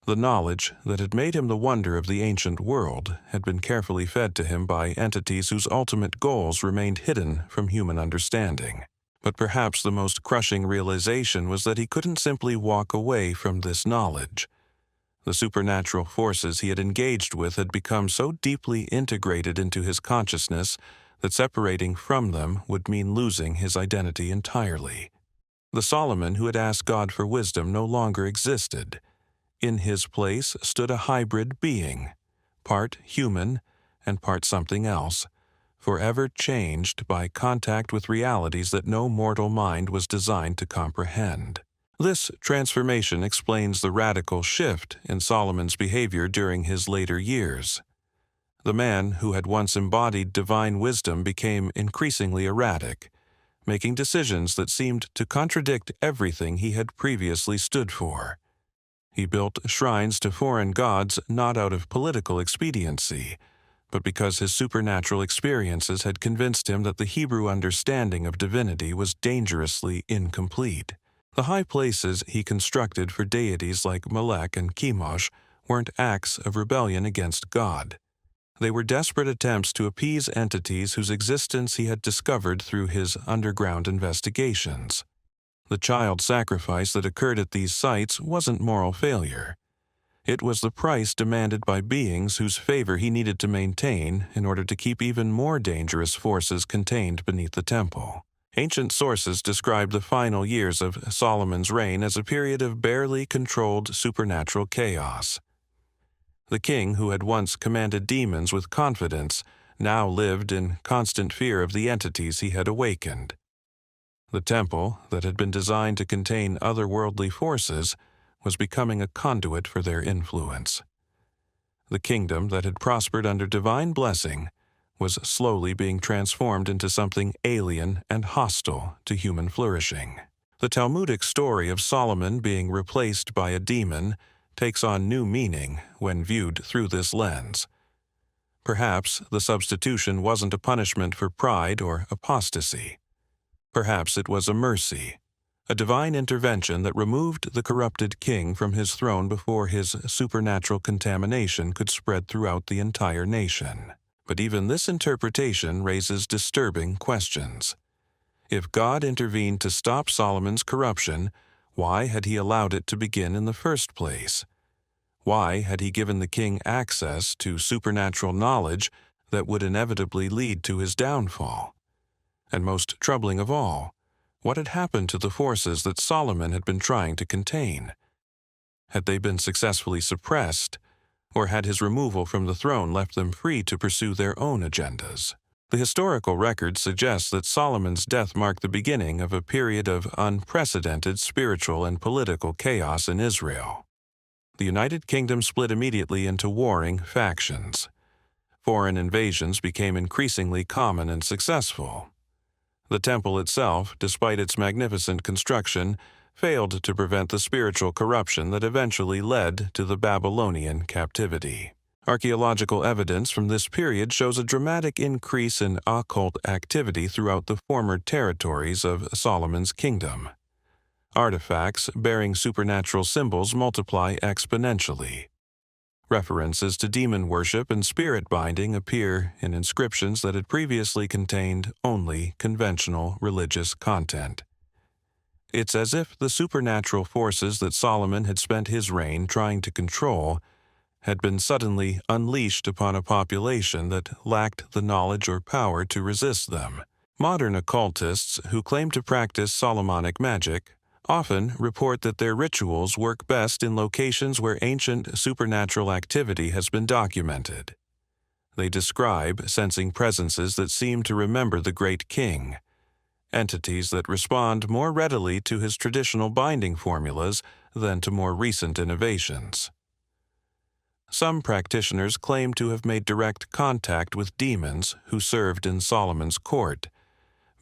The knowledge that had made him the wonder of the ancient world had been carefully fed to him by entities whose ultimate goals remained hidden from human understanding. But perhaps the most crushing realization was that he couldn't simply walk away from this knowledge. The supernatural forces he had engaged with had become so deeply integrated into his consciousness that separating from them would mean losing his identity entirely. The Solomon who had asked God for wisdom no longer existed. In his place stood a hybrid being, part human and part something else, forever changed by contact with realities that no mortal mind was designed to comprehend. This transformation explains the radical shift in Solomon's behavior during his later years. The man who had once embodied divine wisdom became increasingly erratic, making decisions that seemed to contradict everything he had previously stood for. He built shrines to foreign gods not out of political expediency, but because his supernatural experiences had convinced him that the Hebrew understanding of divinity was dangerously incomplete. The high places he constructed for deities like Molech and Chemosh weren't acts of rebellion against God. They were desperate attempts to appease entities whose existence he had discovered through his underground investigations. The child sacrifice that occurred at these sites wasn't moral failure. It was the price demanded by beings whose favor he needed to maintain in order to keep even more dangerous forces contained beneath the temple. Ancient sources describe the final years of Solomon's reign as a period of barely controlled supernatural chaos. The king, who had once commanded demons with confidence, now lived in constant fear of the entities he had awakened. The temple, that had been designed to contain otherworldly forces, was becoming a conduit for their influence. The kingdom that had prospered under divine blessing was slowly being transformed into something alien and hostile to human flourishing. The Talmudic story of Solomon being replaced by a demon takes on new meaning when viewed through this lens. Perhaps the substitution wasn't a punishment for pride or apostasy. Perhaps it was a mercy, a divine intervention that removed the corrupted king from his throne before his supernatural contamination could spread throughout the entire nation. But even this interpretation raises disturbing questions. If God intervened to stop Solomon's corruption, why had he allowed it to begin in the first place? Why had he given the king access to supernatural knowledge that would inevitably lead to his downfall? And most troubling of all, what had happened to the forces that Solomon had been trying to contain? Had they been successfully suppressed, or had his removal from the throne left them free to pursue their own agendas? The historical record suggests that Solomon's death marked the beginning of a period of unprecedented spiritual and political chaos in Israel. The United Kingdom split immediately into warring factions. Foreign invasions became increasingly common and successful. The temple itself, despite its magnificent construction, failed to prevent the spiritual corruption that eventually led to the Babylonian captivity. Archaeological evidence from this period shows a dramatic increase in occult activity throughout the former territories of Solomon's kingdom. Artifacts bearing supernatural symbols multiply exponentially. References to demon worship and spirit binding appear in inscriptions that had previously contained only conventional religious content. It's as if the supernatural forces that Solomon had spent his reign trying to control had been suddenly unleashed upon a population that lacked the knowledge or power to resist them. Modern occultists who claim to practice Solomonic magic often report that their rituals work best in locations where ancient supernatural activity has been documented. They describe sensing presences that seem to remember the great king, entities that respond more readily to his traditional binding formulas than to more recent innovations. Some practitioners claim to have made direct contact with demons who served in Solomon's court,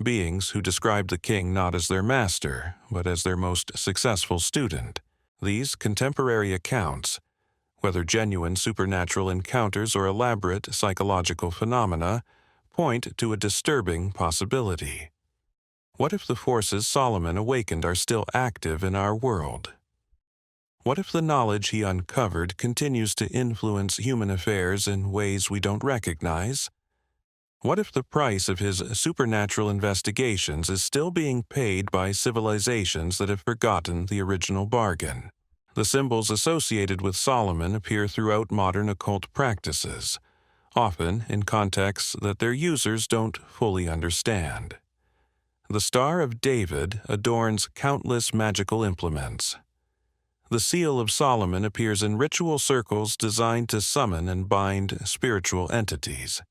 beings who described the king not as their master, but as their most successful student. These contemporary accounts, whether genuine supernatural encounters or elaborate psychological phenomena, point to a disturbing possibility. What if the forces Solomon awakened are still active in our world? What if the knowledge he uncovered continues to influence human affairs in ways we don't recognize? What if the price of his supernatural investigations is still being paid by civilizations that have forgotten the original bargain? The symbols associated with Solomon appear throughout modern occult practices, often in contexts that their users don't fully understand. The Star of David adorns countless magical implements. The Seal of Solomon appears in ritual circles designed to summon and bind spiritual entities.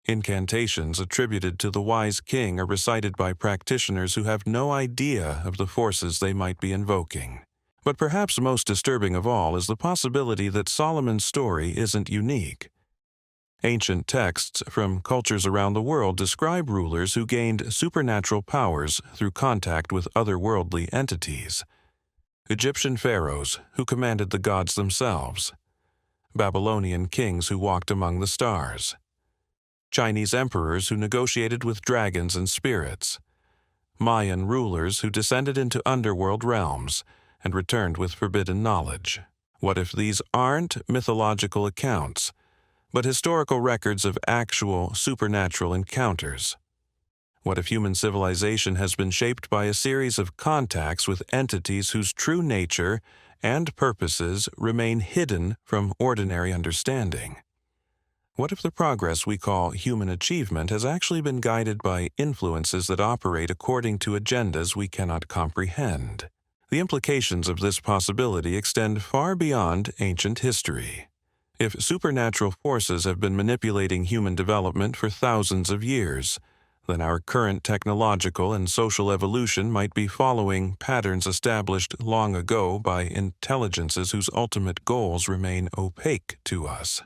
Incantations attributed to the wise king are recited by practitioners who have no idea of the forces they might be invoking. But perhaps most disturbing of all is the possibility that Solomon's story isn't unique. Ancient texts from cultures around the world describe rulers who gained supernatural powers through contact with otherworldly entities. Egyptian pharaohs who commanded the gods themselves. Babylonian kings who walked among the stars. Chinese emperors who negotiated with dragons and spirits. Mayan rulers who descended into underworld realms and returned with forbidden knowledge. What if these aren't mythological accounts, but historical records of actual supernatural encounters? What if human civilization has been shaped by a series of contacts with entities whose true nature and purposes remain hidden from ordinary understanding? What if the progress we call human achievement has actually been guided by influences that operate according to agendas we cannot comprehend? The implications of this possibility extend far beyond ancient history. If supernatural forces have been manipulating human development for thousands of years, then our current technological and social evolution might be following patterns established long ago by intelligences whose ultimate goals remain opaque to us.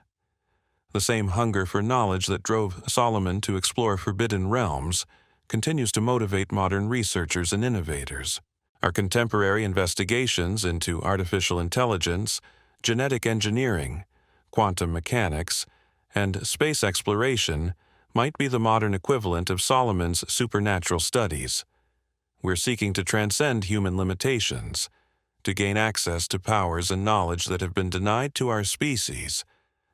The same hunger for knowledge that drove Solomon to explore forbidden realms continues to motivate modern researchers and innovators. Our contemporary investigations into artificial intelligence, genetic engineering, quantum mechanics, and space exploration might be the modern equivalent of Solomon's supernatural studies. We're seeking to transcend human limitations, to gain access to powers and knowledge that have been denied to our species,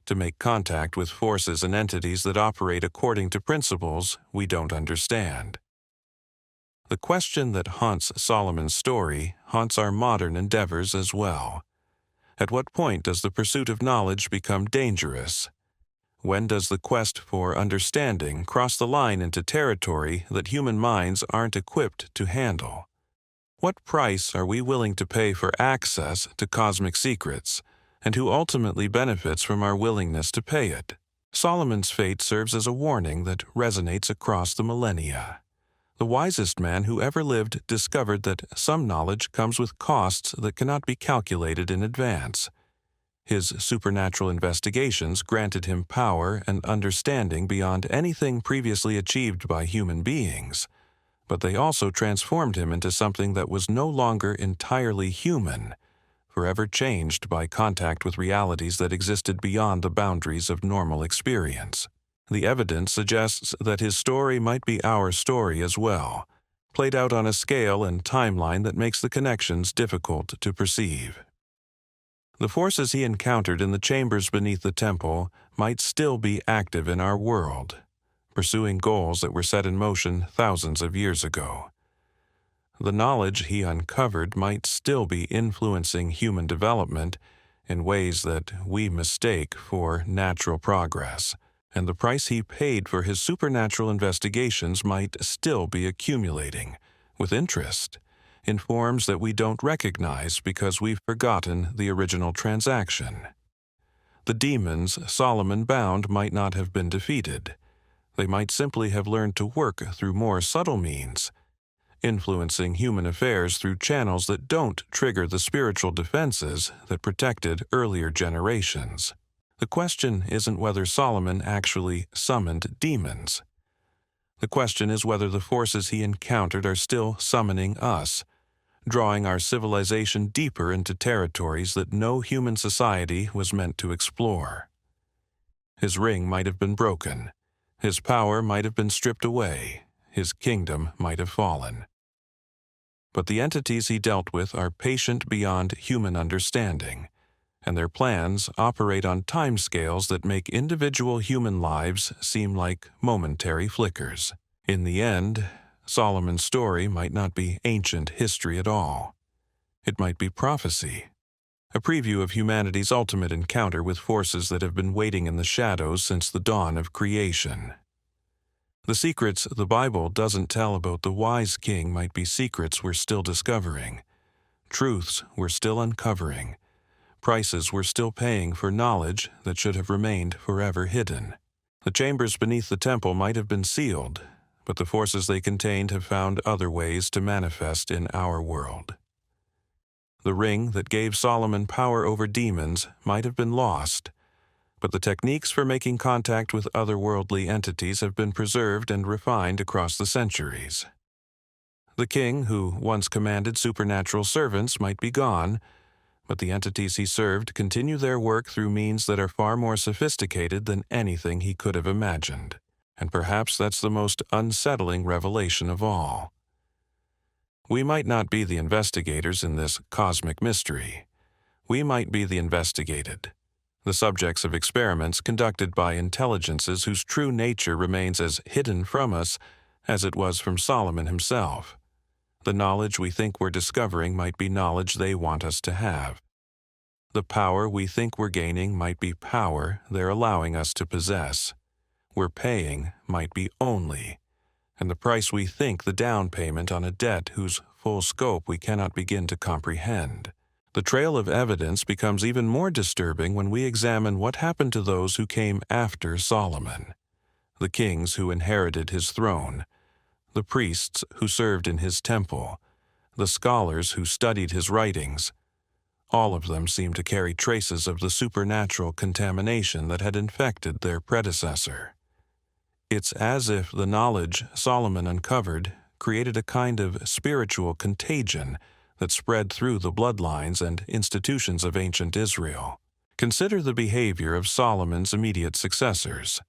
to make contact with forces and entities that operate according to principles we don't understand. The question that haunts Solomon's story haunts our modern endeavors as well. At what point does the pursuit of knowledge become dangerous? When does the quest for understanding cross the line into territory that human minds aren't equipped to handle? What price are we willing to pay for access to cosmic secrets, and who ultimately benefits from our willingness to pay it? Solomon's fate serves as a warning that resonates across the millennia. The wisest man who ever lived discovered that some knowledge comes with costs that cannot be calculated in advance. His supernatural investigations granted him power and understanding beyond anything previously achieved by human beings, but they also transformed him into something that was no longer entirely human, forever changed by contact with realities that existed beyond the boundaries of normal experience. The evidence suggests that his story might be our story as well, played out on a scale and timeline that makes the connections difficult to perceive. The forces he encountered in the chambers beneath the temple might still be active in our world, pursuing goals that were set in motion thousands of years ago. The knowledge he uncovered might still be influencing human development in ways that we mistake for natural progress, and the price he paid for his supernatural investigations might still be accumulating, with interest, in forms that we don't recognize because we've forgotten the original transaction. The demons Solomon bound might not have been defeated. They might simply have learned to work through more subtle means, influencing human affairs through channels that don't trigger the spiritual defenses that protected earlier generations. The question isn't whether Solomon actually summoned demons. The question is whether the forces he encountered are still summoning us, drawing our civilization deeper into territories that no human society was meant to explore. His ring might have been broken. His power might have been stripped away. His kingdom might have fallen. But the entities he dealt with are patient beyond human understanding, and their plans operate on timescales that make individual human lives seem like momentary flickers. In the end, Solomon's story might not be ancient history at all. It might be prophecy, a preview of humanity's ultimate encounter with forces that have been waiting in the shadows since the dawn of creation. The secrets the Bible doesn't tell about the wise king might be secrets we're still discovering, truths we're still uncovering, prices we're still paying for knowledge that should have remained forever hidden. The chambers beneath the temple might have been sealed, but the forces they contained have found other ways to manifest in our world. The ring that gave Solomon power over demons might have been lost, but the techniques for making contact with otherworldly entities have been preserved and refined across the centuries. The king, who once commanded supernatural servants, might be gone, but the entities he served continue their work through means that are far more sophisticated than anything he could have imagined. And perhaps that's the most unsettling revelation of all. We might not be the investigators in this cosmic mystery. We might be the investigated, the subjects of experiments conducted by intelligences whose true nature remains as hidden from us as it was from Solomon himself. The knowledge we think we're discovering might be knowledge they want us to have. The power we think we're gaining might be power they're allowing us to possess. We're paying might be only, and the price we think the down payment on a debt whose full scope we cannot begin to comprehend. The trail of evidence becomes even more disturbing when we examine what happened to those who came after Solomon, the kings who inherited his throne, the priests who served in his temple, the scholars who studied his writings. All of them seem to carry traces of the supernatural contamination that had infected their predecessor. It's as if the knowledge Solomon uncovered created a kind of spiritual contagion that spread through the bloodlines and institutions of ancient Israel. Consider the behavior of Solomon's immediate successors.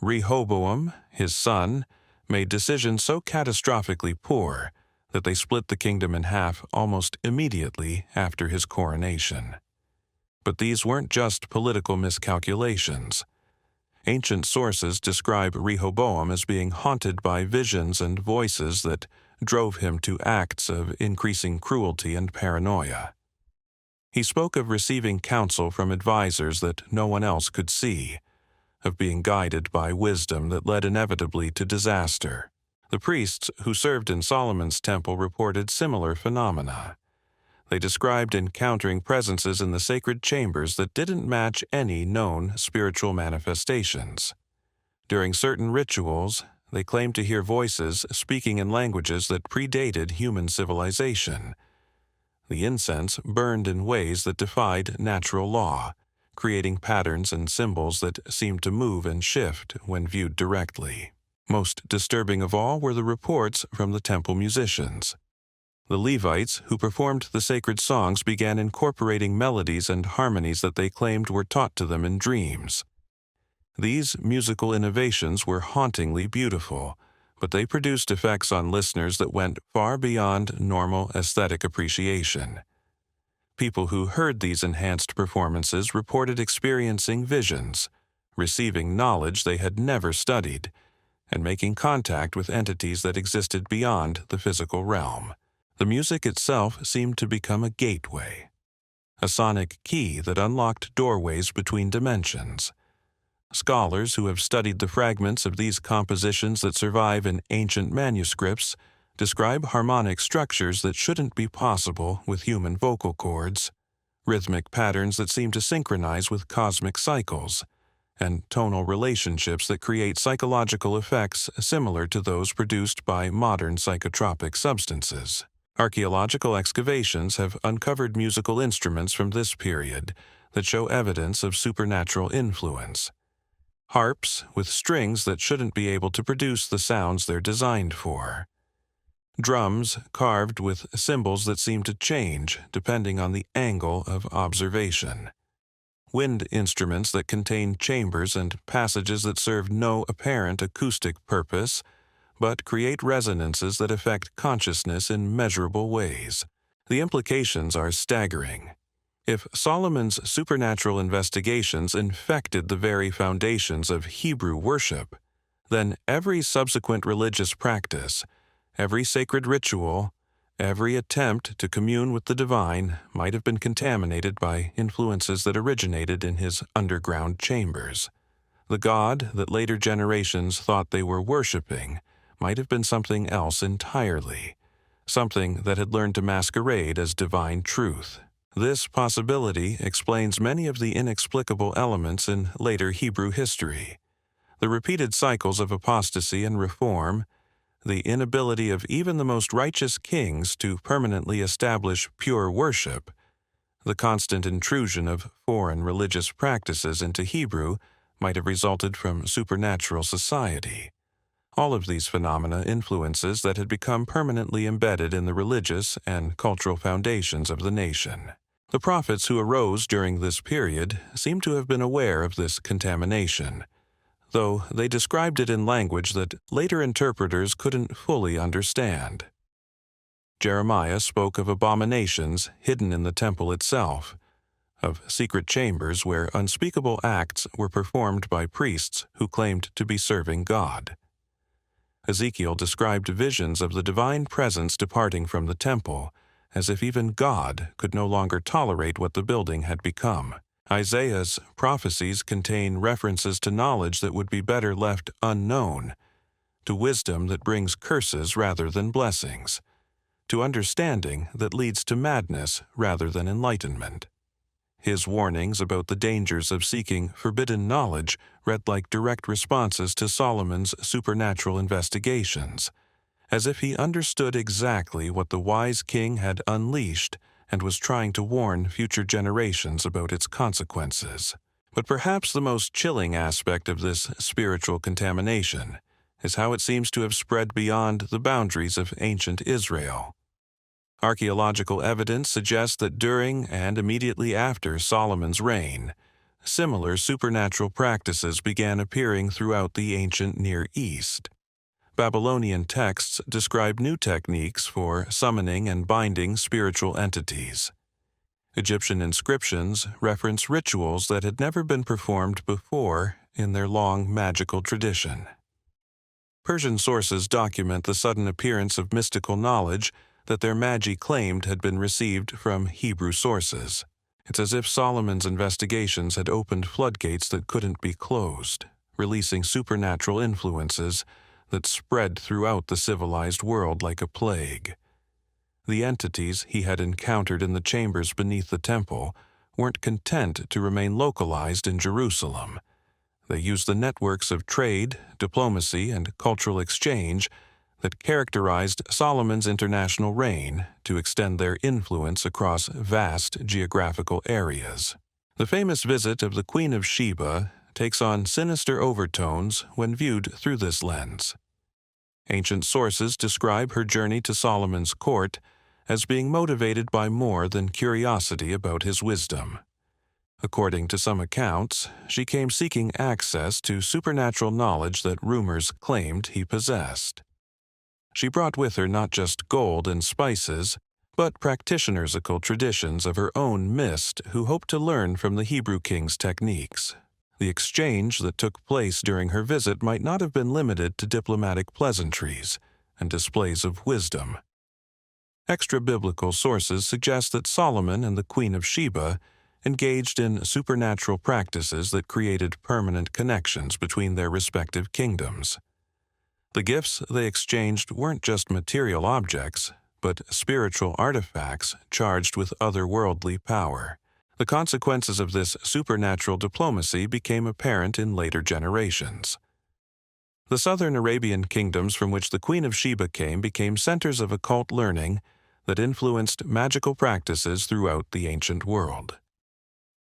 Rehoboam, his son, made decisions so catastrophically poor that they split the kingdom in half almost immediately after his coronation. But these weren't just political miscalculations. Ancient sources describe Rehoboam as being haunted by visions and voices that drove him to acts of increasing cruelty and paranoia. He spoke of receiving counsel from advisors that no one else could see, of being guided by wisdom that led inevitably to disaster. The priests who served in Solomon's temple reported similar phenomena. They described encountering presences in the sacred chambers that didn't match any known spiritual manifestations. During certain rituals, they claimed to hear voices speaking in languages that predated human civilization. The incense burned in ways that defied natural law, creating patterns and symbols that seemed to move and shift when viewed directly. Most disturbing of all were the reports from the temple musicians. The Levites who performed the sacred songs began incorporating melodies and harmonies that they claimed were taught to them in dreams. These musical innovations were hauntingly beautiful, but they produced effects on listeners that went far beyond normal aesthetic appreciation. People who heard these enhanced performances reported experiencing visions, receiving knowledge they had never studied, and making contact with entities that existed beyond the physical realm. The music itself seemed to become a gateway, a sonic key that unlocked doorways between dimensions. Scholars who have studied the fragments of these compositions that survive in ancient manuscripts describe harmonic structures that shouldn't be possible with human vocal cords, rhythmic patterns that seem to synchronize with cosmic cycles, and tonal relationships that create psychological effects similar to those produced by modern psychotropic substances. Archaeological excavations have uncovered musical instruments from this period that show evidence of supernatural influence. Harps with strings that shouldn't be able to produce the sounds they're designed for. Drums carved with symbols that seem to change depending on the angle of observation. Wind instruments that contain chambers and passages that serve no apparent acoustic purpose, but create resonances that affect consciousness in measurable ways. The implications are staggering. If Solomon's supernatural investigations infected the very foundations of Hebrew worship, then every subsequent religious practice, every sacred ritual, every attempt to commune with the divine might have been contaminated by influences that originated in his underground chambers. The God that later generations thought they were worshiping might have been something else entirely, something that had learned to masquerade as divine truth. This possibility explains many of the inexplicable elements in later Hebrew history. The repeated cycles of apostasy and reform, the inability of even the most righteous kings to permanently establish pure worship, the constant intrusion of foreign religious practices into Hebrew might have resulted from supernatural society. All of these phenomena influences that had become permanently embedded in the religious and cultural foundations of the nation. The prophets who arose during this period seem to have been aware of this contamination, though they described it in language that later interpreters couldn't fully understand. Jeremiah spoke of abominations hidden in the temple itself, of secret chambers where unspeakable acts were performed by priests who claimed to be serving God. Ezekiel described visions of the divine presence departing from the temple, as if even God could no longer tolerate what the building had become. Isaiah's prophecies contain references to knowledge that would be better left unknown, to wisdom that brings curses rather than blessings, to understanding that leads to madness rather than enlightenment. His warnings about the dangers of seeking forbidden knowledge read like direct responses to Solomon's supernatural investigations, as if he understood exactly what the wise king had unleashed and was trying to warn future generations about its consequences. But perhaps the most chilling aspect of this spiritual contamination is how it seems to have spread beyond the boundaries of ancient Israel. Archaeological evidence suggests that during and immediately after Solomon's reign, similar supernatural practices began appearing throughout the ancient Near East. Babylonian texts describe new techniques for summoning and binding spiritual entities. Egyptian inscriptions reference rituals that had never been performed before in their long magical tradition. Persian sources document the sudden appearance of mystical knowledge that their magi claimed had been received from Hebrew sources. It's as if Solomon's investigations had opened floodgates that couldn't be closed, releasing supernatural influences that spread throughout the civilized world like a plague. The entities he had encountered in the chambers beneath the temple weren't content to remain localized in Jerusalem. They used the networks of trade, diplomacy, and cultural exchange that characterized Solomon's international reign to extend their influence across vast geographical areas. The famous visit of the Queen of Sheba takes on sinister overtones when viewed through this lens. Ancient sources describe her journey to Solomon's court as being motivated by more than curiosity about his wisdom. According to some accounts, she came seeking access to supernatural knowledge that rumors claimed he possessed. She brought with her not just gold and spices, but practitionersical traditions of her own midst who hoped to learn from the Hebrew king's techniques. The exchange that took place during her visit might not have been limited to diplomatic pleasantries and displays of wisdom. Extra-biblical sources suggest that Solomon and the Queen of Sheba engaged in supernatural practices that created permanent connections between their respective kingdoms. The gifts they exchanged weren't just material objects, but spiritual artifacts charged with otherworldly power. The consequences of this supernatural diplomacy became apparent in later generations. The southern Arabian kingdoms from which the Queen of Sheba came became centers of occult learning that influenced magical practices throughout the ancient world.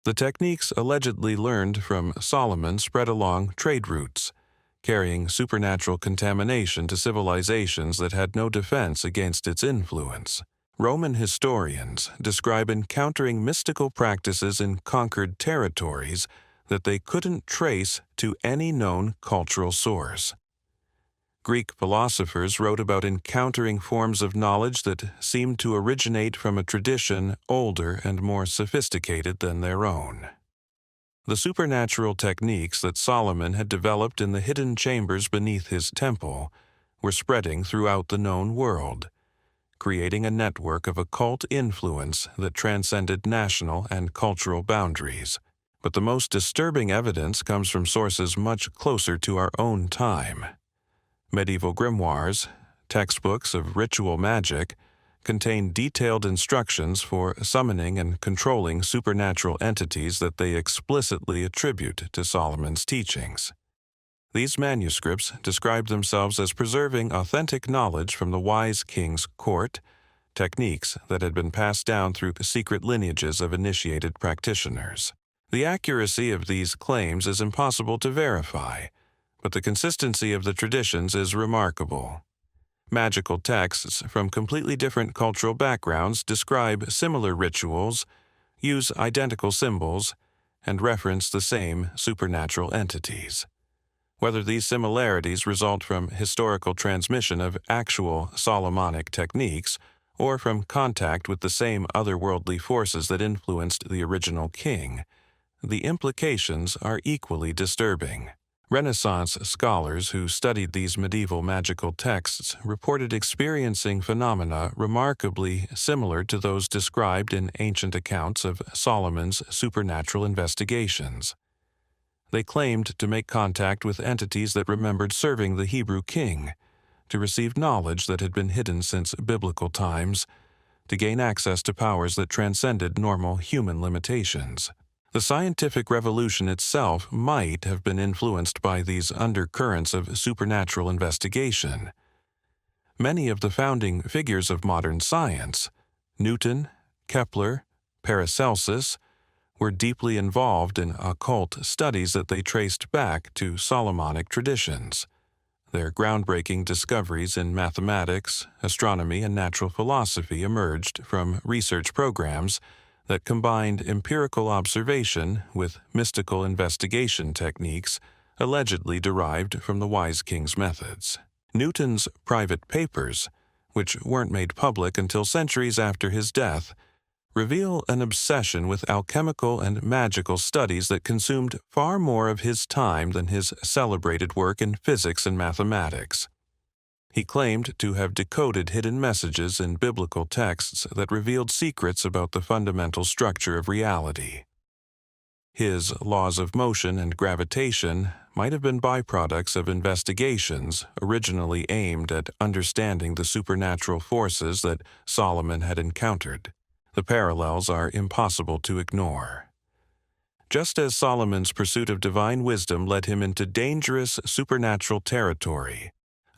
The techniques allegedly learned from Solomon spread along trade routes, carrying supernatural contamination to civilizations that had no defense against its influence. Roman historians describe encountering mystical practices in conquered territories that they couldn't trace to any known cultural source. Greek philosophers wrote about encountering forms of knowledge that seemed to originate from a tradition older and more sophisticated than their own. The supernatural techniques that Solomon had developed in the hidden chambers beneath his temple were spreading throughout the known world, creating a network of occult influence that transcended national and cultural boundaries. But the most disturbing evidence comes from sources much closer to our own time. Medieval grimoires, textbooks of ritual magic, contain detailed instructions for summoning and controlling supernatural entities that they explicitly attribute to Solomon's teachings. These manuscripts describe themselves as preserving authentic knowledge from the wise king's court, techniques that had been passed down through secret lineages of initiated practitioners. The accuracy of these claims is impossible to verify, but the consistency of the traditions is remarkable. Magical texts from completely different cultural backgrounds describe similar rituals, use identical symbols, and reference the same supernatural entities. Whether these similarities result from historical transmission of actual Solomonic techniques or from contact with the same otherworldly forces that influenced the original king, the implications are equally disturbing. Renaissance scholars who studied these medieval magical texts reported experiencing phenomena remarkably similar to those described in ancient accounts of Solomon's supernatural investigations. They claimed to make contact with entities that remembered serving the Hebrew king, to receive knowledge that had been hidden since biblical times, to gain access to powers that transcended normal human limitations. The scientific revolution itself might have been influenced by these undercurrents of supernatural investigation. Many of the founding figures of modern science, Newton, Kepler, Paracelsus, were deeply involved in occult studies that they traced back to Solomonic traditions. Their groundbreaking discoveries in mathematics, astronomy, and natural philosophy emerged from research programs that combined empirical observation with mystical investigation techniques allegedly derived from the wise king's methods. Newton's private papers, which weren't made public until centuries after his death, reveal an obsession with alchemical and magical studies that consumed far more of his time than his celebrated work in physics and mathematics. He claimed to have decoded hidden messages in biblical texts that revealed secrets about the fundamental structure of reality. His laws of motion and gravitation might have been byproducts of investigations originally aimed at understanding the supernatural forces that Solomon had encountered. The parallels are impossible to ignore. Just as Solomon's pursuit of divine wisdom led him into dangerous supernatural territory,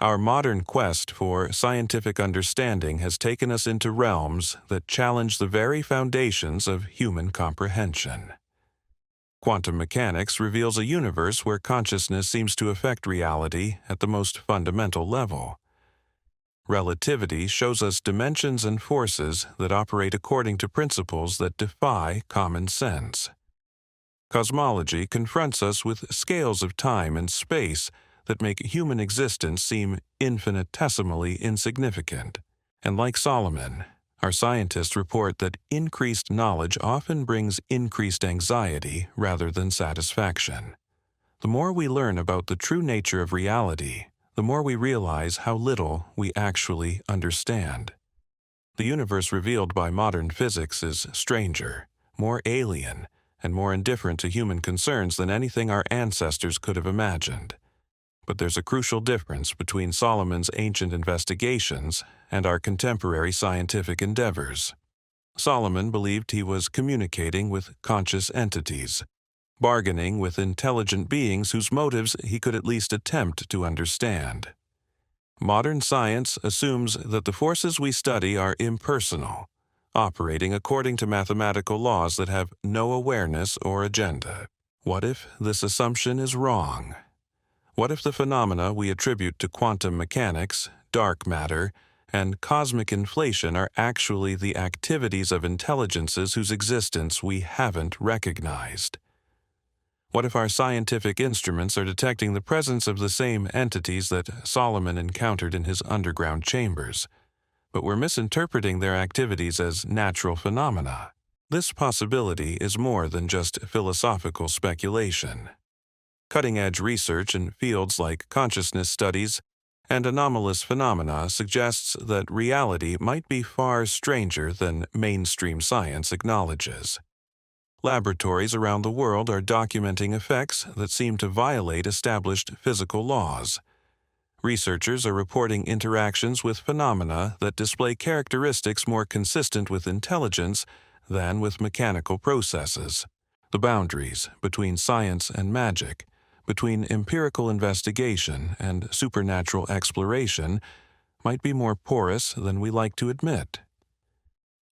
our modern quest for scientific understanding has taken us into realms that challenge the very foundations of human comprehension. Quantum mechanics reveals a universe where consciousness seems to affect reality at the most fundamental level. Relativity shows us dimensions and forces that operate according to principles that defy common sense. Cosmology confronts us with scales of time and space that make human existence seem infinitesimally insignificant. And like Solomon, our scientists report that increased knowledge often brings increased anxiety rather than satisfaction. The more we learn about the true nature of reality, the more we realize how little we actually understand. The universe revealed by modern physics is stranger, more alien, and more indifferent to human concerns than anything our ancestors could have imagined. But there's a crucial difference between Solomon's ancient investigations and our contemporary scientific endeavors. Solomon believed he was communicating with conscious entities, bargaining with intelligent beings whose motives he could at least attempt to understand. Modern science assumes that the forces we study are impersonal, operating according to mathematical laws that have no awareness or agenda. What if this assumption is wrong? What if the phenomena we attribute to quantum mechanics, dark matter, and cosmic inflation are actually the activities of intelligences whose existence we haven't recognized? What if our scientific instruments are detecting the presence of the same entities that Solomon encountered in his underground chambers, but we're misinterpreting their activities as natural phenomena? This possibility is more than just philosophical speculation. Cutting-edge research in fields like consciousness studies and anomalous phenomena suggests that reality might be far stranger than mainstream science acknowledges. Laboratories around the world are documenting effects that seem to violate established physical laws. Researchers are reporting interactions with phenomena that display characteristics more consistent with intelligence than with mechanical processes. The boundaries between science and magic, between empirical investigation and supernatural exploration, might be more porous than we like to admit.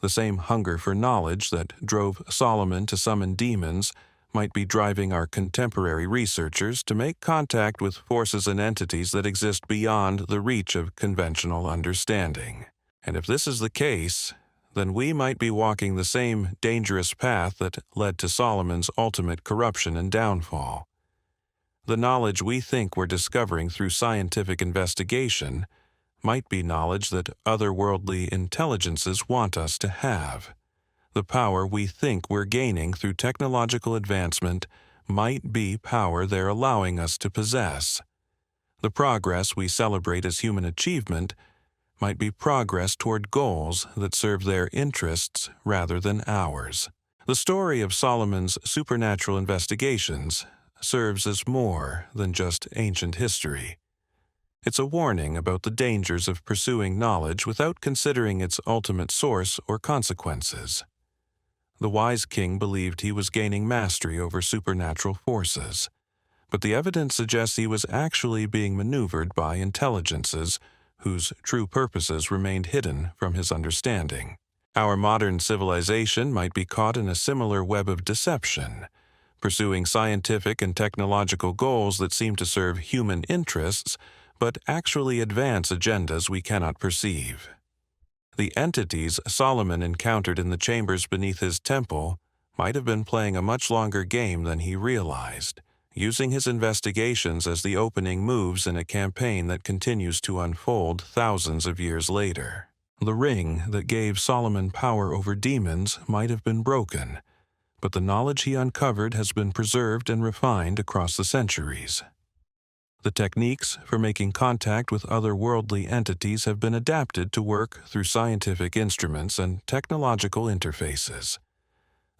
The same hunger for knowledge that drove Solomon to summon demons might be driving our contemporary researchers to make contact with forces and entities that exist beyond the reach of conventional understanding. And if this is the case, then we might be walking the same dangerous path that led to Solomon's ultimate corruption and downfall. The knowledge we think we're discovering through scientific investigation might be knowledge that otherworldly intelligences want us to have. The power we think we're gaining through technological advancement might be power they're allowing us to possess. The progress we celebrate as human achievement might be progress toward goals that serve their interests rather than ours. The story of Solomon's supernatural investigations serves as more than just ancient history. It's a warning about the dangers of pursuing knowledge without considering its ultimate source or consequences. The wise king believed he was gaining mastery over supernatural forces, but the evidence suggests he was actually being maneuvered by intelligences whose true purposes remained hidden from his understanding. Our modern civilization might be caught in a similar web of deception, pursuing scientific and technological goals that seem to serve human interests but actually advance agendas we cannot perceive. The entities Solomon encountered in the chambers beneath his temple might have been playing a much longer game than he realized, using his investigations as the opening moves in a campaign that continues to unfold thousands of years later. The ring that gave Solomon power over demons might have been broken, but the knowledge he uncovered has been preserved and refined across the centuries. The techniques for making contact with otherworldly entities have been adapted to work through scientific instruments and technological interfaces.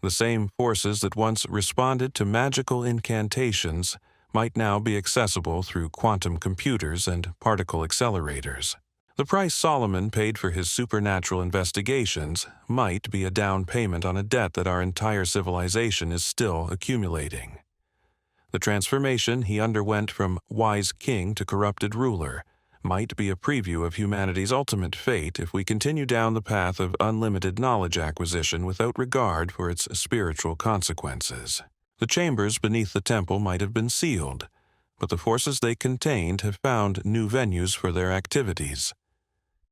The same forces that once responded to magical incantations might now be accessible through quantum computers and particle accelerators. The price Solomon paid for his supernatural investigations might be a down payment on a debt that our entire civilization is still accumulating. The transformation he underwent from wise king to corrupted ruler might be a preview of humanity's ultimate fate if we continue down the path of unlimited knowledge acquisition without regard for its spiritual consequences. The chambers beneath the temple might have been sealed, but the forces they contained have found new venues for their activities.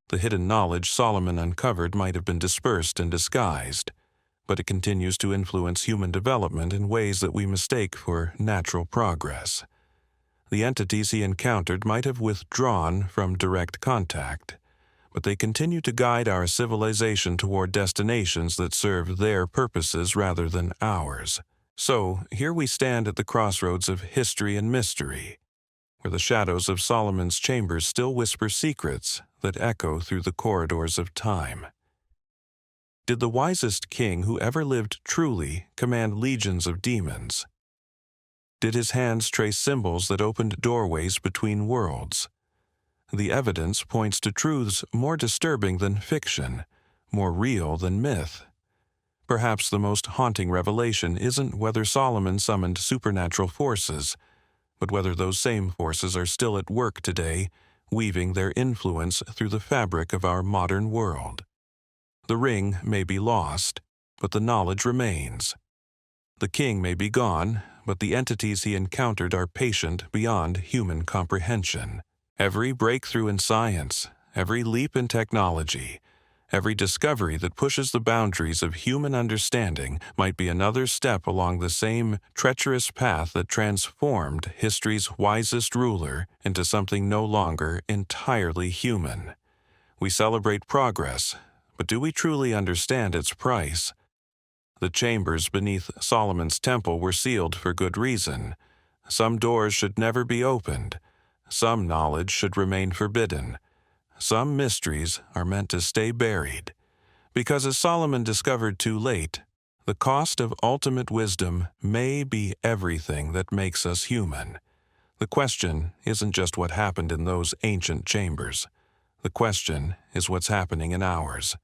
The hidden knowledge Solomon uncovered might have been dispersed and disguised, but it continues to influence human development in ways that we mistake for natural progress. The entities he encountered might have withdrawn from direct contact, but they continue to guide our civilization toward destinations that serve their purposes rather than ours. So, here we stand at the crossroads of history and mystery, where the shadows of Solomon's chambers still whisper secrets that echo through the corridors of time. Did the wisest king who ever lived truly command legions of demons? Did his hands trace symbols that opened doorways between worlds? The evidence points to truths more disturbing than fiction, more real than myth. Perhaps the most haunting revelation isn't whether Solomon summoned supernatural forces, but whether those same forces are still at work today, weaving their influence through the fabric of our modern world. The ring may be lost, but the knowledge remains. The king may be gone, but the entities he encountered are patient beyond human comprehension. Every breakthrough in science, every leap in technology, every discovery that pushes the boundaries of human understanding might be another step along the same treacherous path that transformed history's wisest ruler into something no longer entirely human. We celebrate progress, but do we truly understand its price? The chambers beneath Solomon's temple were sealed for good reason. Some doors should never be opened. Some knowledge should remain forbidden. Some mysteries are meant to stay buried. Because as Solomon discovered too late, the cost of ultimate wisdom may be everything that makes us human. The question isn't just what happened in those ancient chambers. The question is what's happening in ours.